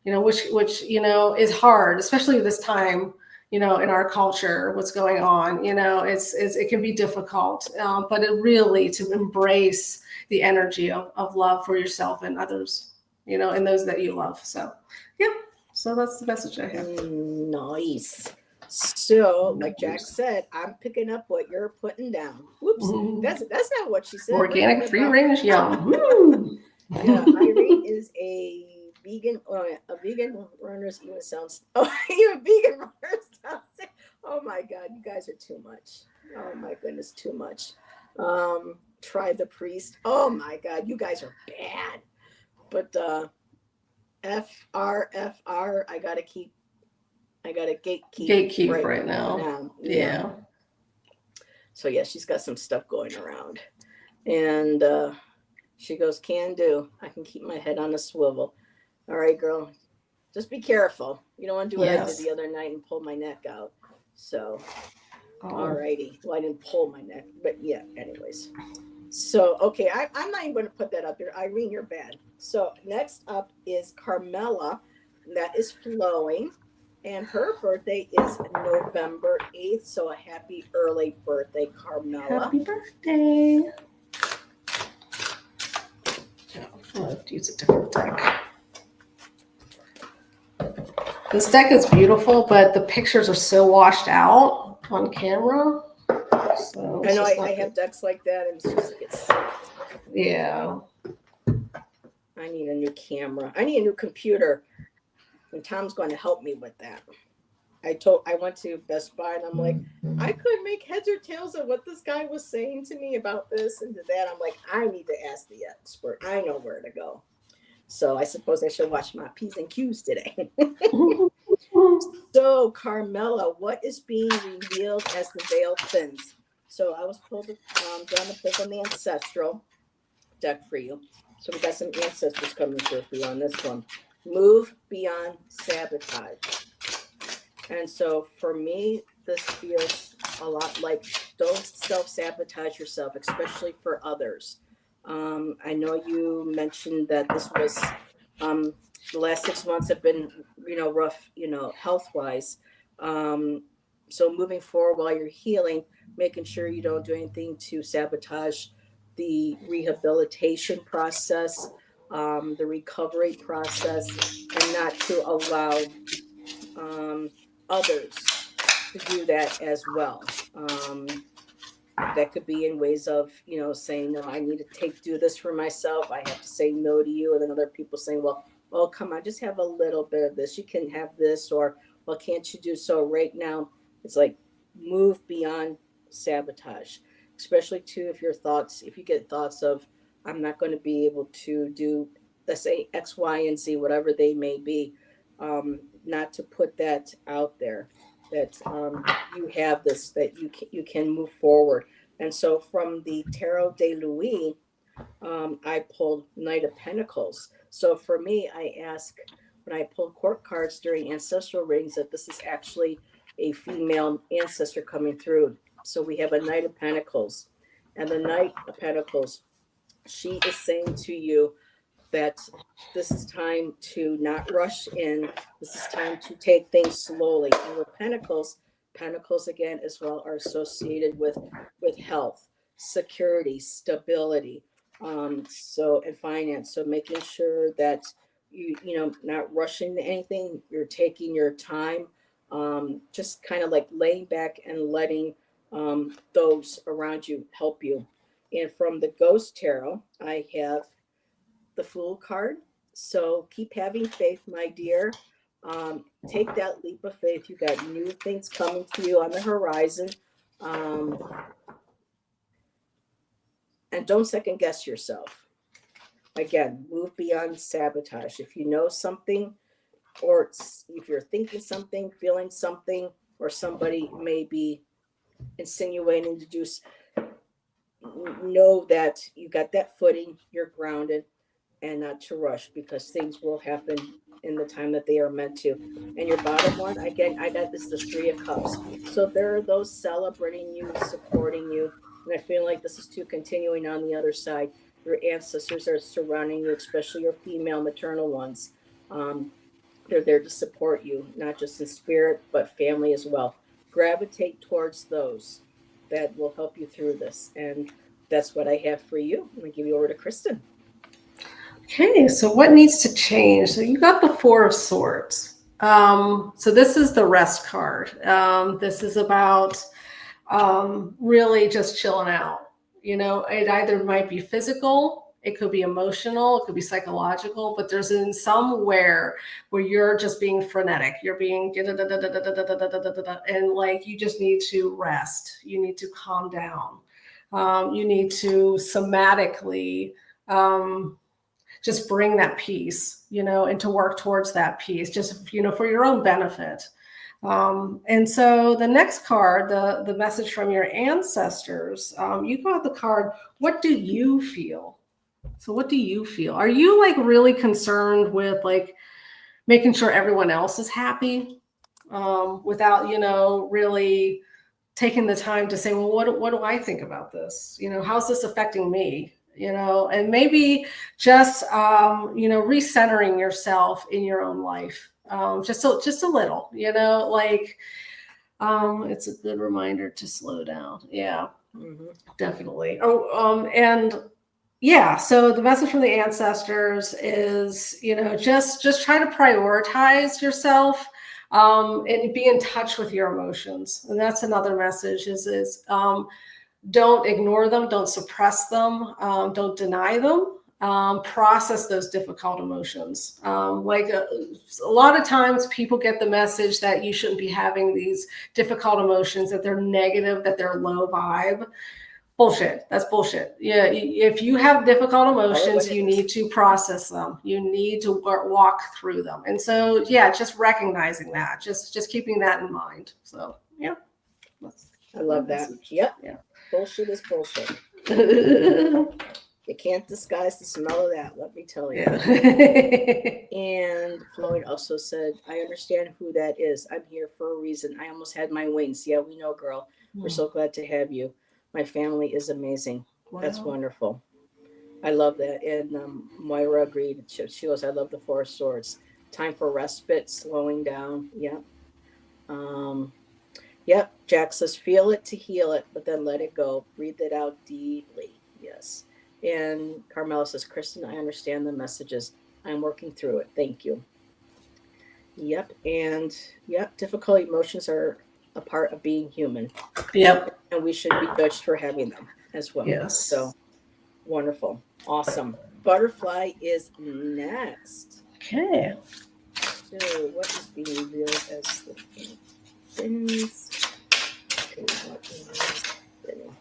which is hard, especially this time, in our culture, what's going on, it can be difficult, but it really to embrace the energy of love for yourself and others, and those that you love. So, yeah. So that's the message I have. Nice. So, like Jack said, I'm picking up what you're putting down. Whoops, that's not what she said. Organic, free range yum. Yeah, Irene is a vegan. A vegan runners even sounds. Oh, even vegan runners sounds. Oh my God, you guys are too much. Oh my goodness, too much. Try the priest. Oh my God, you guys are bad. But FR, I gotta gatekeep right now. Yeah. So yeah, she's got some stuff going around, and she goes, "Can do. I can keep my head on a swivel." All right, girl, just be careful. You don't want to do what I did the other night and pull my neck out. So, all righty. Well, I didn't pull my neck, but yeah. Anyways, so okay, I'm not even going to put that up there. Irene, you're bad. So next up is Carmela. That is flowing. And her birthday is November 8th. So a happy early birthday, Carmela. Happy birthday. I'll have to use a different deck. This deck is beautiful, but the pictures are so washed out on camera. So I know I have decks like that, and it's just yeah. I need a new camera. I need a new computer. And Tom's going to help me with that. I went to Best Buy and I'm like, I couldn't make heads or tails of what this guy was saying to me about this and that. I'm like, I need to ask the expert. I know where to go. So I suppose I should watch my P's and Q's today. So Carmela, what is being revealed as the veil thins? So I was down to pull from the Ancestral deck for you. So we got some ancestors coming through for you on this one. Move beyond sabotage. And so for me, this feels a lot like don't self-sabotage yourself, especially for others. I know you mentioned that this was the last 6 months have been, rough, health-wise. So moving forward while you're healing, making sure you don't do anything to sabotage the rehabilitation process, the recovery process, and not to allow others to do that as well. That could be in ways of, saying, no, I need to do this for myself. I have to say no to you. And then other people saying, well, oh, come on, just have a little bit of this. You can have this, or, well, can't you do so right now? It's like move beyond sabotage, especially too, if you get thoughts of, I'm not going to be able to do, let's say X, Y, and Z, whatever they may be, not to put that out there that you have this, that you can move forward. And so from the Tarot de Louis, I pulled Knight of Pentacles. So for me, I ask when I pull court cards during ancestral readings that this is actually a female ancestor coming through. So we have a Knight of Pentacles. And the Knight of Pentacles, she is saying to you that this is time to not rush in. This is time to take things slowly. And with Pentacles again as well are associated with health, security, stability, and finance. So making sure that not rushing to anything. You're taking your time, just kind of like laying back and letting those around you help you. And from the Ghost Tarot, I have the Fool card. So keep having faith, my dear. Take that leap of faith. You got new things coming to you on the horizon. And don't second guess yourself. Again, move beyond sabotage. If you know something, or if you're thinking something, feeling something, or somebody may be insinuating to do, know that you got that footing, you're grounded, and not to rush, because things will happen in the time that they are meant to. And your bottom one, again, I got this, the Three of Cups. So there are those celebrating you, supporting you. And I feel like this is too continuing on the other side. Your ancestors are surrounding you, especially your female maternal ones. They're there to support you, not just in spirit, but family as well. Gravitate towards those that will help you through this. And that's what I have for you. I'm going to give you over to Kristen. Okay, so what needs to change? So you got the Four of Swords. So this is the rest card. This is about really just chilling out. It either might be physical, it could be emotional, it could be psychological, but there's in somewhere where you're just being frenetic. You're being and like you just need to rest. You need to calm down. You need to somatically just bring that peace, and to work towards that peace, just, for your own benefit. And so the next card, the message from your ancestors, you got the card, what do you feel? So what do you feel? Are you like really concerned with like making sure everyone else is happy, without, really taking the time to say, well, what do I think about this? How's this affecting me? And maybe just, recentering yourself in your own life. Just a little, it's a good reminder to slow down. Yeah, definitely. And yeah, so the message from the ancestors is, just try to prioritize yourself, and be in touch with your emotions. And that's another message is don't ignore them, don't suppress them, don't deny them, process those difficult emotions. A lot of times people get the message that you shouldn't be having these difficult emotions, that they're negative, that they're low vibe. Bullshit. That's bullshit. Yeah. If you have difficult emotions, you need to process them. You need to walk through them. And so, yeah, just recognizing that, just keeping that in mind. So, yeah. I love that. Yep. Yeah. Bullshit is bullshit. You can't disguise the smell of that, let me tell you. Yeah. And Floyd also said, I understand who that is. I'm here for a reason. I almost had my wings. Yeah, we know, girl. We're so glad to have you. My family is amazing. Wow. That's wonderful. I love that. And Moira agreed. She goes, I love the Four of Swords. Time for respite, slowing down. Yeah. Yep, Jack says, feel it to heal it, but then let it go. Breathe it out deeply. Yes. And Carmela says, Kristen, I understand the messages. I'm working through it. Thank you. Yep. And yep, difficult emotions are a part of being human. Yep. And we should be judged for having them as well. Yes. So wonderful. Awesome. Butterfly is next. Okay. So what is being revealed as the things? Okay, what is spinning?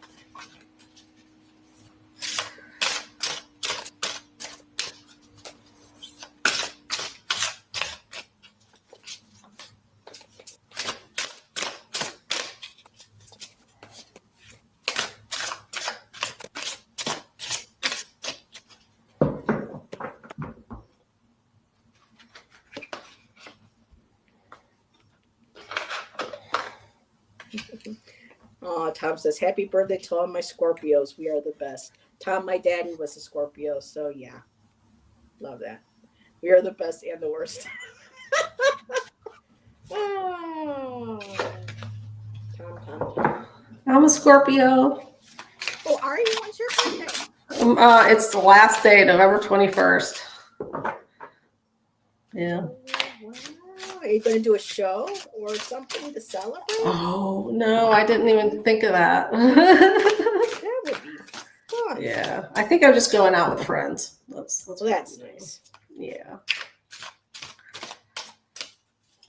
Oh, Tom says, happy birthday to all my Scorpios. We are the best. Tom, my daddy was a Scorpio, so yeah. Love that. We are the best and the worst. Oh. Tom. I'm a Scorpio. Oh, are you? When's your birthday? It's the last day, November 21st. Yeah. Oh, wow. Are you going to do a show or something to celebrate? Oh, no, I didn't even think of that. That would be fun. Yeah. I think I'm just going out with friends. That's nice. Yeah.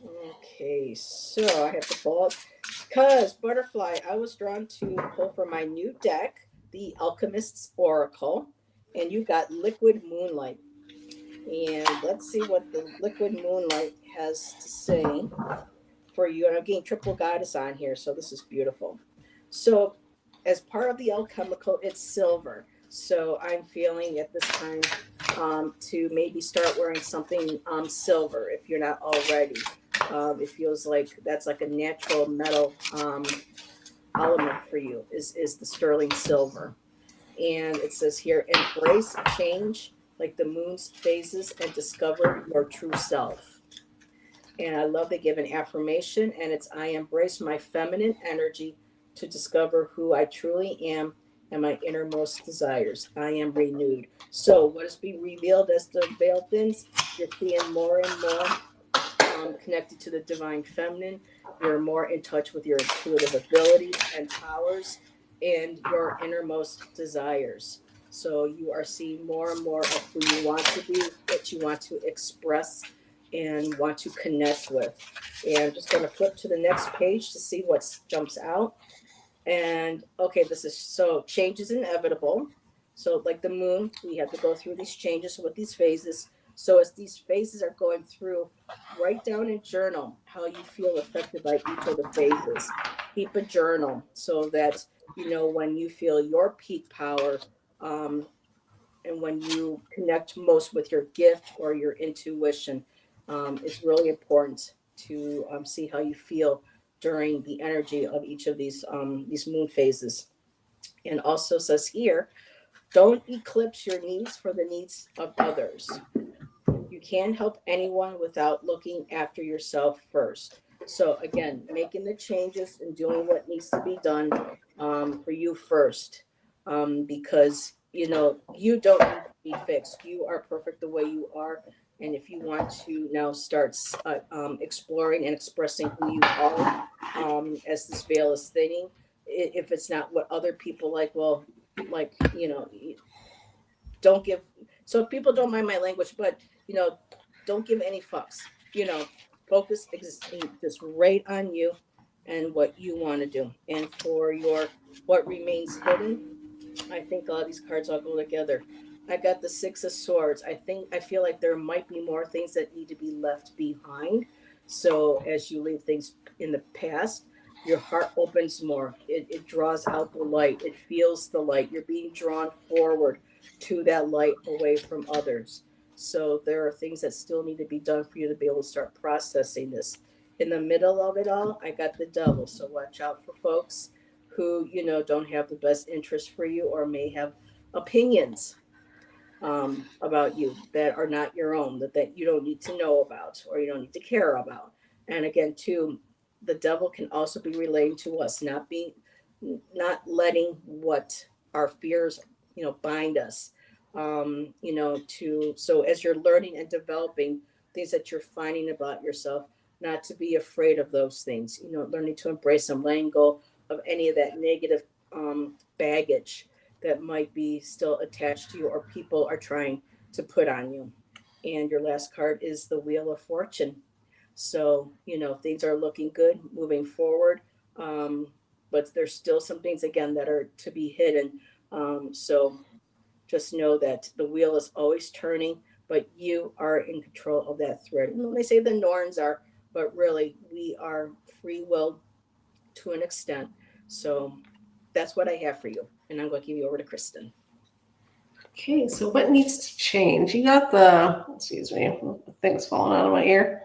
Okay, so I have to pull up because Butterfly, I was drawn to pull from my new deck, the Alchemist's Oracle, and you got Liquid Moonlight. And let's see what the Liquid Moonlight has to say for you. And I'm getting triple goddess on here, so this is beautiful. So as part of the alchemical, it's silver. So I'm feeling at this time to maybe start wearing something silver if you're not already. It feels like that's like a natural metal element for you is the sterling silver. And it says here, embrace change like the moon's phases and discover your true self. And I love they give an affirmation, and it's I embrace my feminine energy to discover who I truly am and my innermost desires. I am renewed. So what is being revealed as the veil thins, you're seeing more and more connected to the divine feminine. You're more in touch with your intuitive abilities and powers and your innermost desires. So you are seeing more and more of who you want to be, what you want to express, and want to connect with. And I'm just going to flip to the next page to see what jumps out. And okay, this is so change is inevitable. So, like the moon, we have to go through these changes with these phases. So, as these phases are going through, write down in journal how you feel affected by each of the phases. Keep a journal so that you know when you feel your peak power and when you connect most with your gift or your intuition. It's really important to see how you feel during the energy of each of these moon phases. And also says here, don't eclipse your needs for the needs of others. You can't help anyone without looking after yourself first. So again, making the changes and doing what needs to be done for you first, because you know you don't need to be fixed. You are perfect the way you are, and if you want to now start exploring and expressing who you are, as this veil is thinning, if it's not what other people like, well, like you know, don't give. So people don't mind my language, but you know, don't give any fucks. You know, focus just right on you and what you want to do. And for your what remains hidden, I think a lot of these cards all go together. I got the Six of Swords. I feel like there might be more things that need to be left behind. So as you leave things in the past, your heart opens more. It draws out the light. It feels the light. You're being drawn forward to that light away from others. So there are things that still need to be done for you to be able to start processing this. In the middle of it all, I got the Devil. So watch out for folks who don't have the best interest for you or may have opinions about you that are not your own, that you don't need to know about or you don't need to care about. And again, too, the devil can also be relating to us, not letting what our fears, bind us. So as you're learning and developing things that you're finding about yourself, not to be afraid of those things, learning to embrace them, letting go of any of that negative baggage that might be still attached to you or people are trying to put on you. And your last card is the Wheel of Fortune. So, things are looking good moving forward. But there's still some things, again, that are to be hidden. So just know that the wheel is always turning, but you are in control of that thread. And they say the Norns are, but really we are free will to an extent. So that's what I have for you. And I'm going to give you over to Kristen. Okay, so what needs to change? You got excuse me, the thing's falling out of my ear.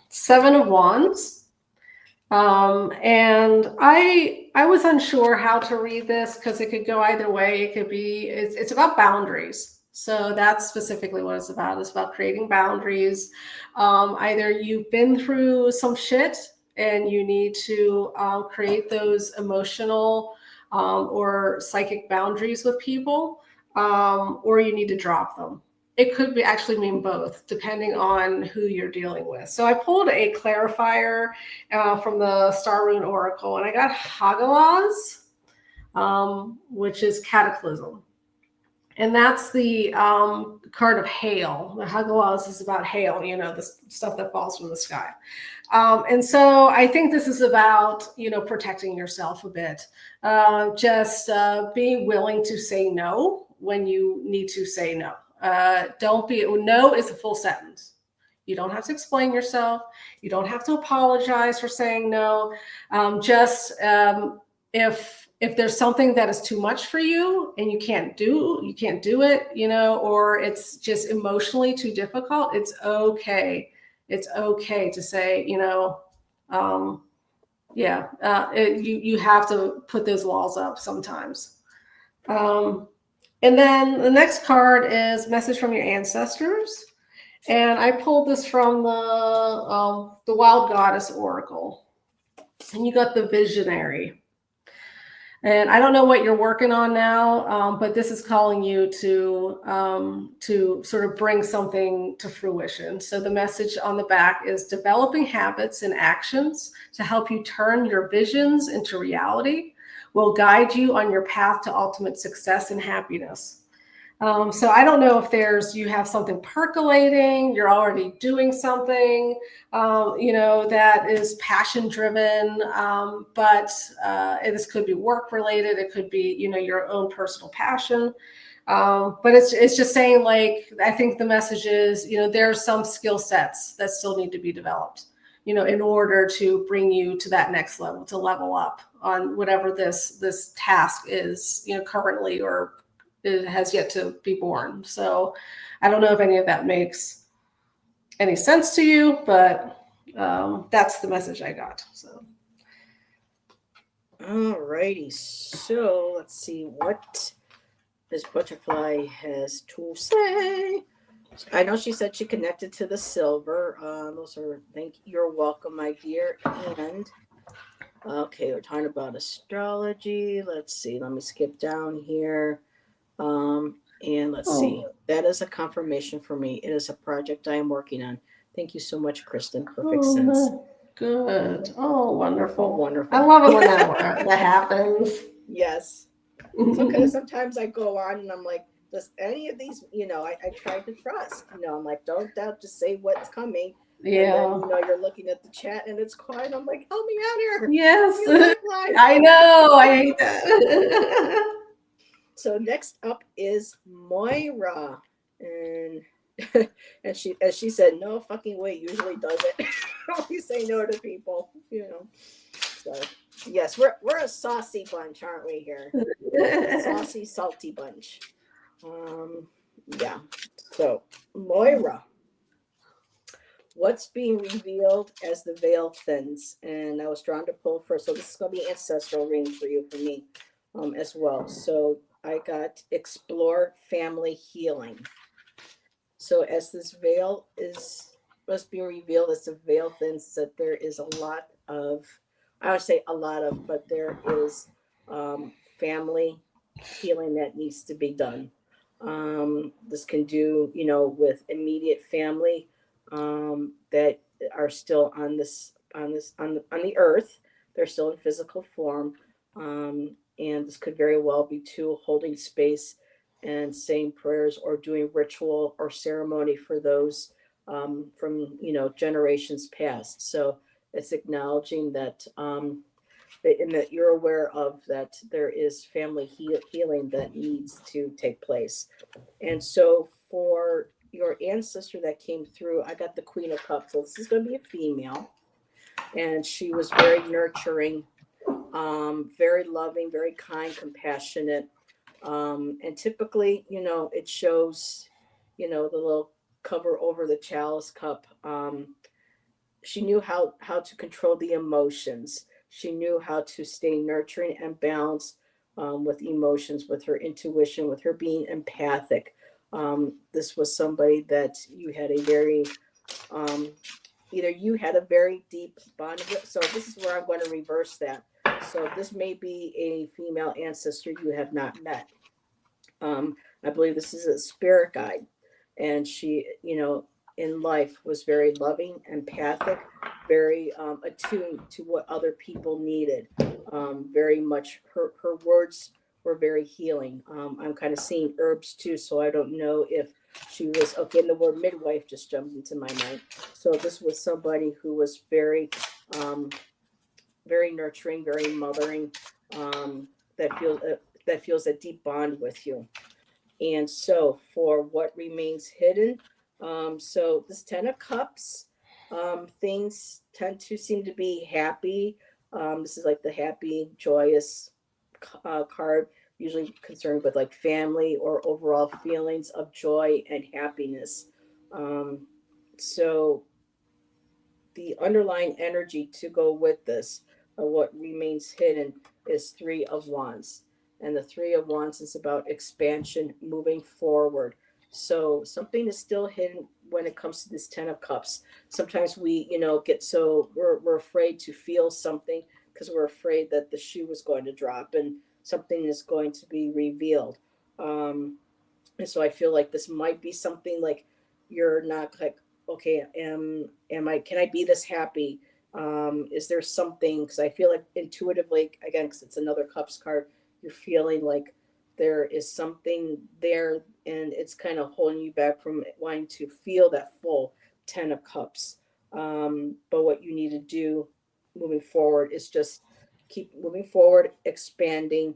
7 of Wands. And I was unsure how to read this because it could go either way. It could be, it's about boundaries. So that's specifically what it's about. It's about creating boundaries. Either you've been through some shit and you need to create those emotional or psychic boundaries with people, or you need to drop them. It could be actually mean both, depending on who you're dealing with. So I pulled a clarifier from the Star Rune Oracle, and I got Hagalaz, which is cataclysm. And that's the card of hail. The Hagalaz is about hail, the stuff that falls from the sky. And so I think this is about, protecting yourself a bit. Just being willing to say no when you need to say no. No is a full sentence. You don't have to explain yourself. You don't have to apologize for saying no. If there's something that is too much for you and you can't do it, or it's just emotionally too difficult, it's okay. It's okay to say, you have to put those walls up sometimes. And then the next card is Message from Your Ancestors. And I pulled this from the Wild Goddess Oracle. And you got the Visionary. And I don't know what you're working on now, but this is calling you to sort of bring something to fruition. So the message on the back is developing habits and actions to help you turn your visions into reality will guide you on your path to ultimate success and happiness. So I don't know if you have something percolating, you're already doing something, that is passion driven, but this could be work related. It could be, your own personal passion. But it's just saying, like, I think the message is, there's some skill sets that still need to be developed, in order to bring you to that next level, to level up on whatever this task is, currently, or it has yet to be born. So I don't know if any of that makes any sense to you, but that's the message I got. So. All righty. So let's see what this butterfly has to say. I know she said she connected to the silver. You're welcome, my dear. And okay, we're talking about astrology. Let's see. Let me skip down here. And let's see. That is a confirmation for me. It is a project I am working on. Thank you so much, Kristen. Perfect sense. Good. Oh, wonderful. Wonderful. I love it when that happens. Yes. So because sometimes I go on and I'm like, does any of these, I try to trust, I'm like, don't doubt, just say what's coming. Yeah. And then, you're looking at the chat and it's quiet. I'm like, help me out here. Yes. I know. I hate that. So next up is Moira. And and she said, no fucking way, usually does it. We say no to people, So yes, we're a saucy bunch, aren't we here? A saucy, salty bunch. Yeah. So Moira, what's being revealed as the veil thins? And I was drawn to pull first. So this is going to be ancestral reading for me as well. So I got explore family healing. So as this veil is what's being revealed is to veil things, that there is a lot of, I would say a lot of, but there is family healing that needs to be done. This can do, with immediate family that are still on the earth. They're still in physical form. And this could very well be too holding space and saying prayers or doing ritual or ceremony for those from generations past. So it's acknowledging that and that you're aware of that there is family healing that needs to take place. And so for your ancestor that came through, I got the Queen of Cups. So this is going to be a female, and she was very nurturing, very loving, very kind, compassionate. And typically, it shows, the little cover over the chalice cup. She knew how to control the emotions. She knew how to stay nurturing and balanced with emotions, with her intuition, with her being empathic. This was somebody that you had a very, either you had a very deep bond with. So this is where I'm going to reverse that. So this may be a female ancestor you have not met. I believe this is a spirit guide, and she, in life was very loving, empathic, very attuned to what other people needed. Very much her words were very healing. I'm kind of seeing herbs too, so I don't know if she was, okay, and the word midwife just jumped into my mind. So this was somebody who was very, very nurturing, very mothering, that feels a deep bond with you. And so for what remains hidden, so this 10 of Cups, things tend to seem to be happy. This is like the happy, joyous card, usually concerned with like family or overall feelings of joy and happiness. So the underlying energy to go with this, what remains hidden, is 3 of Wands. And the 3 of Wands is about expansion, moving forward. So something is still hidden when it comes to this 10 of Cups. Sometimes we, get so we're afraid to feel something because we're afraid that the shoe is going to drop and something is going to be revealed. And so I feel like this might be something like you're not like, okay, can I be this happy? Is there something? Because I feel like intuitively, again, because it's another Cups card, you're feeling like there is something there and it's kind of holding you back from wanting to feel that full 10 of Cups. But what you need to do moving forward is just keep moving forward, expanding.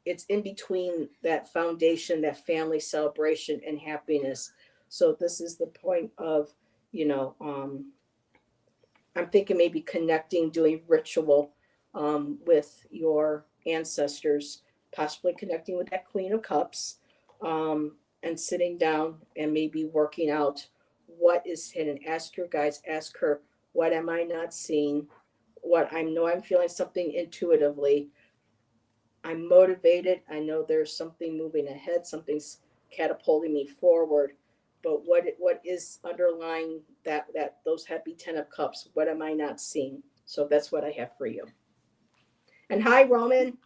It's in between that foundation, that family celebration and happiness. So this is the point of, I'm thinking maybe connecting, doing ritual with your ancestors, possibly connecting with that Queen of Cups, and sitting down and maybe working out what is hidden. Ask your guides, ask her, what am I not seeing? What I know, I'm feeling something intuitively. I'm motivated. I know there's something moving ahead. Something's catapulting me forward. But what is underlying that those happy 10 of Cups? What am I not seeing? So that's what I have for you. And hi, Roman.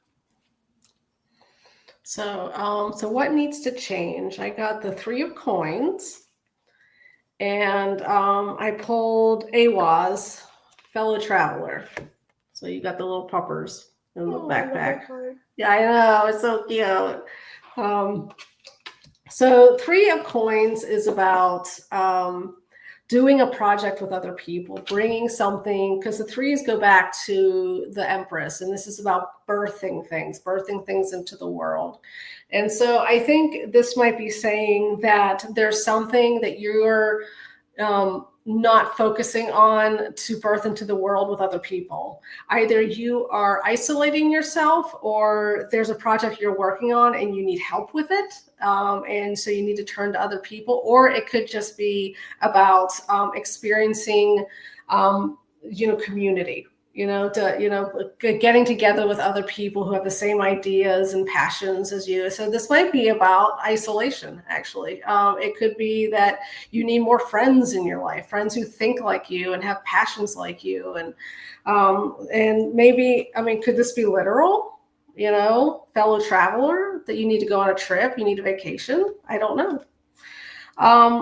So, so what needs to change? I got the 3 of Coins, and I pulled Awaz, Fellow Traveler. So you got the little puppers in the backpack. Yeah, I know, it's so cute. So 3 of Coins is about doing a project with other people, bringing something, because the 3s go back to the Empress, and this is about birthing things into the world. And so I think this might be saying that there's something that you're not focusing on to birth into the world with other people. Either you are isolating yourself, or there's a project you're working on and you need help with it. And so you need to turn to other people, or it could just be about experiencing, community. getting together with other people who have the same ideas and passions as you. So this might be about isolation, actually. It could be that you need more friends in your life, friends who think like you and have passions like you. And maybe, could this be literal? Fellow traveler, that you need to go on a trip, you need a vacation. I don't know.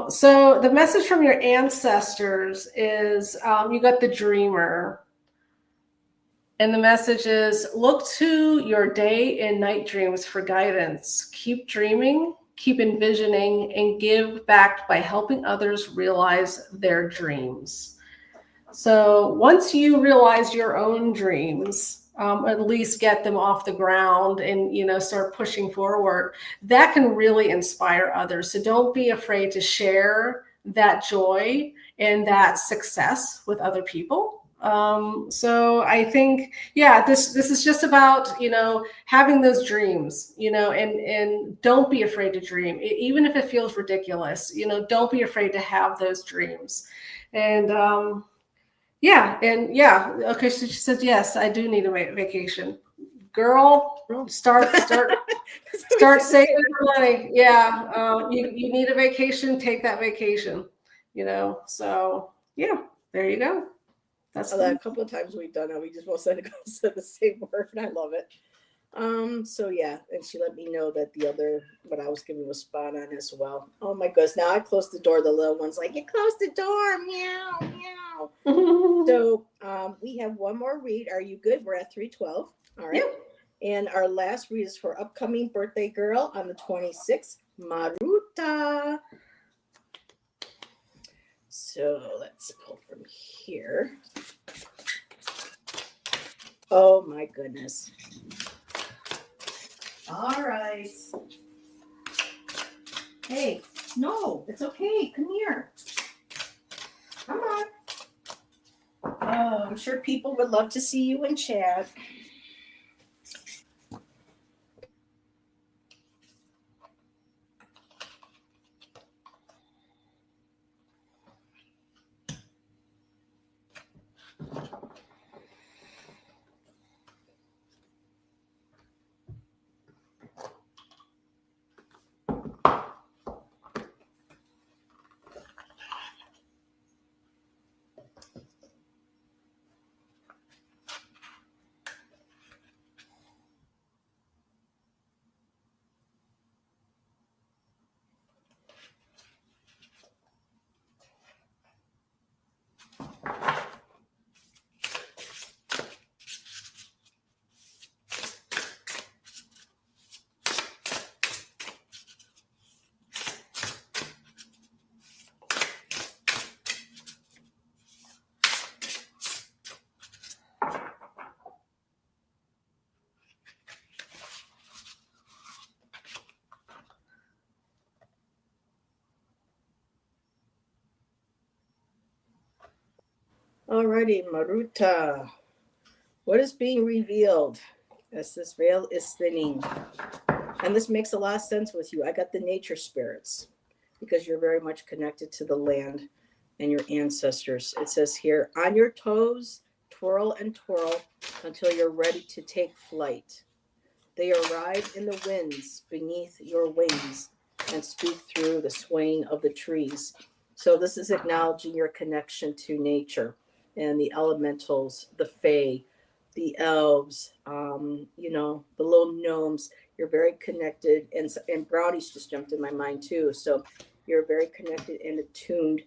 So the message from your ancestors is you got the dreamer. And the message is, look to your day and night dreams for guidance. Keep dreaming, keep envisioning, and give back by helping others realize their dreams. So once you realize your own dreams, at least get them off the ground and, start pushing forward, that can really inspire others. So don't be afraid to share that joy and that success with other people. So I think, this is just about, having those dreams, and don't be afraid to dream, even if it feels ridiculous, don't be afraid to have those dreams. And, okay, so she said, yes, I do need a vacation. Girl, start saving your money. You need a vacation, take that vacation, so there you go. That's a couple of times we've done it. We just both said the same word, and I love it. And she let me know that the other, what I was giving was spot on as well. Oh my goodness. Now I closed the door. The little one's like, you closed the door. Meow, meow. So we have one more read. Are you good? We're at 312. All right. Yep. And our last read is for upcoming birthday girl on the 26th, Maruta. So let's pull from here. Oh my goodness. All right. Hey, no, it's okay. Come here. Come on. Oh, I'm sure people would love to see you in chat. Alrighty, Maruta. What is being revealed as this veil is thinning? And this makes a lot of sense with you. I got the nature spirits because you're very much connected to the land and your ancestors. It says here, on your toes, twirl and twirl until you're ready to take flight. They arrive in the winds beneath your wings and speak through the swaying of the trees. So this is acknowledging your connection to nature and the elementals, the fae, the elves, the little gnomes. You're very connected, and brownies just jumped in my mind too. So you're very connected and attuned,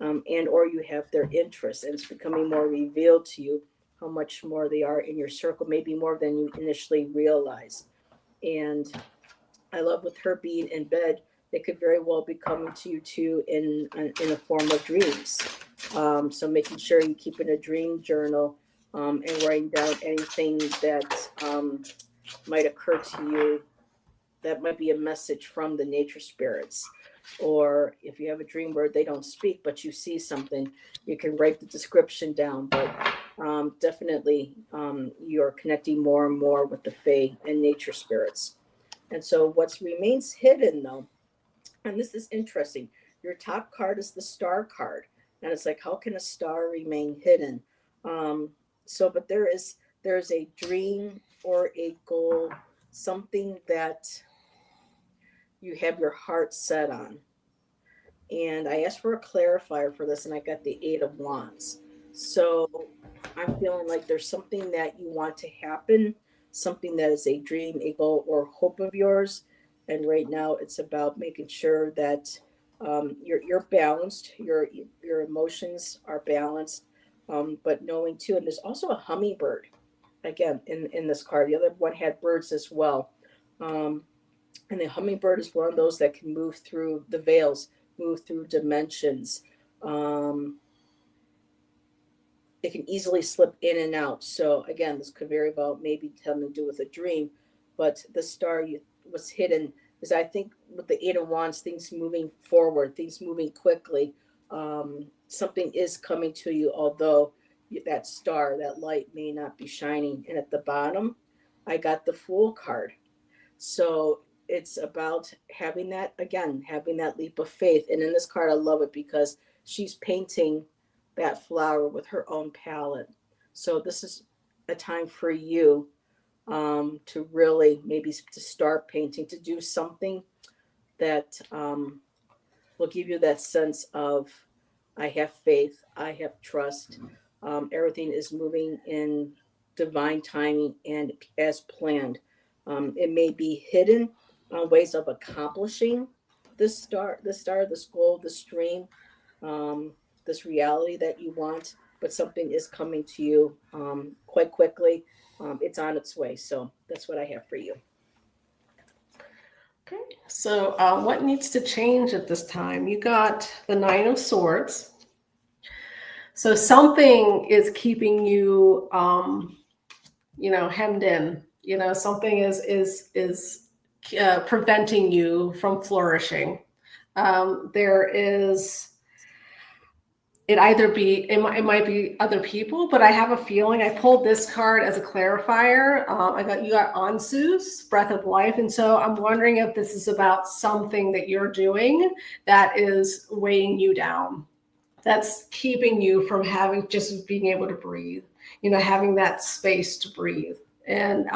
and or you have their interests, and it's becoming more revealed to you how much more they are in your circle, maybe more than you initially realize. And I love with her being in bed, they could very well be coming to you too in a form of dreams. So making sure you keep in a dream journal and writing down anything that might occur to you that might be a message from the nature spirits. Or if you have a dream where they don't speak, but you see something, you can write the description down. But definitely you're connecting more and more with the fae and nature spirits. And so what remains hidden though, and this is interesting, your top card is the star card. And it's like, how can a star remain hidden? but there's a dream or a goal, something that you have your heart set on. And I asked for a clarifier for this, and I got the Eight of Wands. So I'm feeling like there's something that you want to happen, something that is a dream, a goal, or hope of yours. And right now, it's about making sure that you're balanced, your emotions are balanced, but knowing too. And there's also a hummingbird again in this card. The other one had birds as well. Um, and the hummingbird is one of those that can move through the veils, move through dimensions. Um, it can easily slip in and out. So again, this could very well maybe having to do with a dream, but the star was hidden is, I think, with the Eight of Wands, things moving forward, things moving quickly. Something is coming to you, although that star, that light may not be shining. And at the bottom, I got the Fool card. So it's about having that, again, having that leap of faith. And in this card, I love it because she's painting that flower with her own palette. So this is a time for you to really maybe to start painting, to do something that will give you that sense of, I have faith, I have trust. Everything is moving in divine timing and as planned. It may be hidden ways of accomplishing this goal, this dream, this reality that you want, but something is coming to you quite quickly. It's on its way. So that's what I have for you. Okay, so what needs to change at this time? You got the Nine of Swords. So something is keeping you, hemmed in. Something is preventing you from flourishing. There is. It might be other people, but I have a feeling I pulled this card as a clarifier. You got Ansu's Breath of Life, and so I'm wondering if this is about something that you're doing that is weighing you down, that's keeping you from just being able to breathe, having that space to breathe. And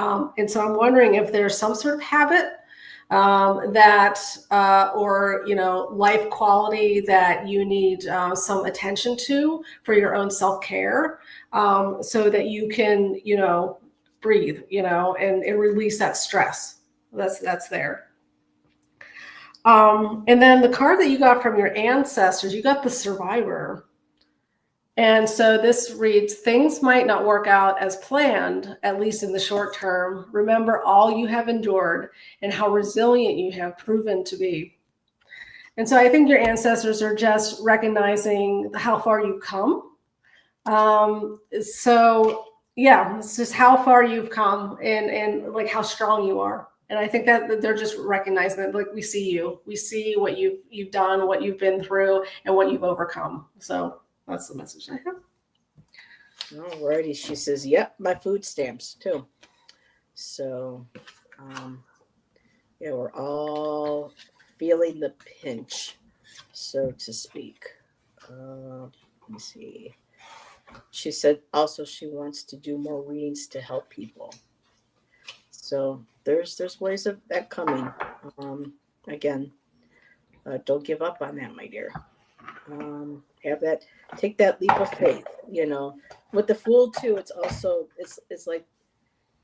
so I'm wondering if there's some sort of habit or life quality that you need some attention to for your own self-care, so that you can breathe, and release that stress that's there. And then the card that you got from your ancestors, you got the Survivor. And so this reads, things might not work out as planned, at least in the short term. Remember all you have endured and how resilient you have proven to be. And so I think your ancestors are just recognizing how far you've come. So yeah, it's just how far you've come and like how strong you are. And I think that they're just recognizing that, like, we see what you've done, what you've been through, and what you've overcome. So that's the message I have. Alrighty, she says, "Yep, my food stamps too." So, yeah, we're all feeling the pinch, so to speak. Let me see. She said also she wants to do more readings to help people. So there's ways of that coming. Again, don't give up on that, my dear. Take that leap of faith. With the Fool too, it's also it's like,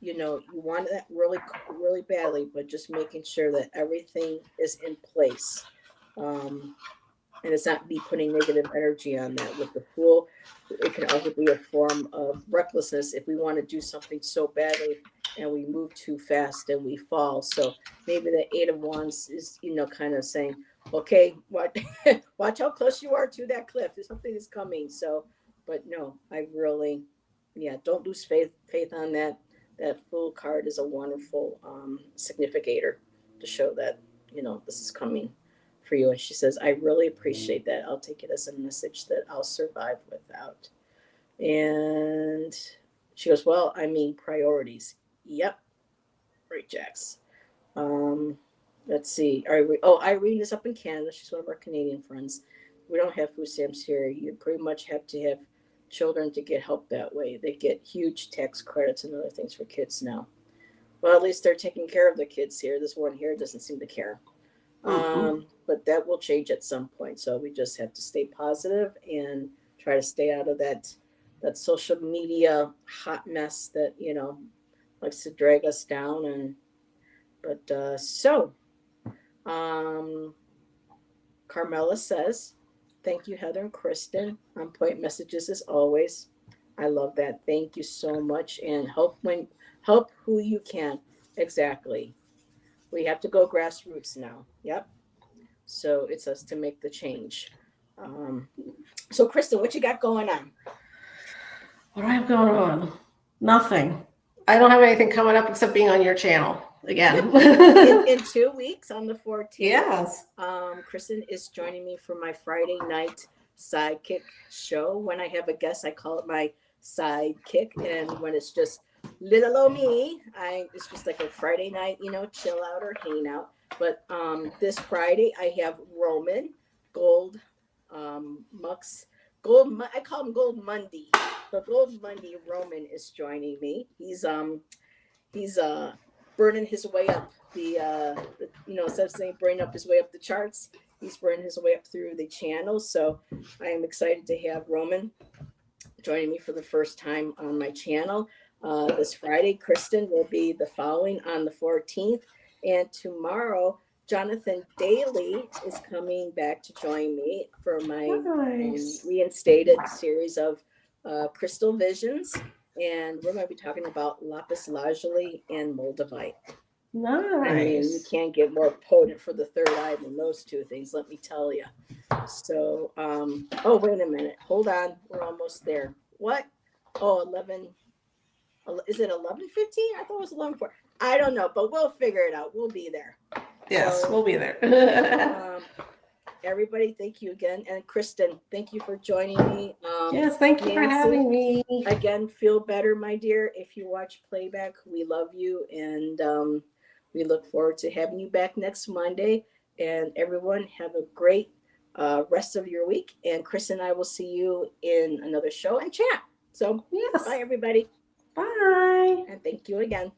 you want that really really badly, but just making sure that everything is in place. And it's not me putting negative energy on that. With the Fool, it can also be a form of recklessness if we want to do something so badly and we move too fast and we fall. So maybe the Eight of Wands is, kind of saying, okay, watch how close you are to that cliff. There's something is coming. So, but no, I really, don't lose faith on that. That Fool card is a wonderful significator to show that, this is coming for you. And she says, I really appreciate that. I'll take it as a message that I'll survive without. And she goes, well, I mean, priorities. Yep. Great, Jax. Let's see. Irene is up in Canada. She's one of our Canadian friends. We don't have food stamps here. You pretty much have to have children to get help that way. They get huge tax credits and other things for kids now. Well, at least they're taking care of the kids here. This one here doesn't seem to care. But that will change at some point. So we just have to stay positive and try to stay out of that social media hot mess that, likes to drag us down. Carmela says, thank you, Heather and Kristen. On point messages as always. I love that. Thank you so much. And help who you can. Exactly. We have to go grassroots now. Yep. So it's us to make the change. So Kristen, what you got going on? What do I have going on? Nothing. I don't have anything coming up except being on your channel again. in 2 weeks on the 14th. Yes. Kristen is joining me for my Friday night sidekick show. When I have a guest, I call it my sidekick. And when it's just little old me, it's just like a Friday night, chill out or hang out. But this Friday, I have Roman Gold Mux. I call him Gold Monday. But Gold Monday Roman is joining me. He's burning his way up instead of saying burning up his way up the charts, he's burning his way up through the channels. So I am excited to have Roman joining me for the first time on my channel this Friday. Kristen will be the following on the 14th, and tomorrow Jonathan Daly is coming back to join me for my reinstated series of crystal visions, and we're going to be talking about lapis lazuli and moldavite. Nice. I mean, you can't get more potent for the third eye than those two things, let me tell you. So, wait a minute. Hold on. We're almost there. What? Oh, 11. Is it 11:15? I thought it was 11:04. I don't know, but we'll figure it out. We'll be there. Yes, we'll be there. Everybody, thank you again. And Kristen, thank you for joining me. Yes, thank you for having me. Again, feel better, my dear. If you watch playback, we love you. And we look forward to having you back next Monday. And everyone, have a great rest of your week. And Chris and I will see you in another show and chat. So, yes. Bye, everybody. Bye. And thank you again.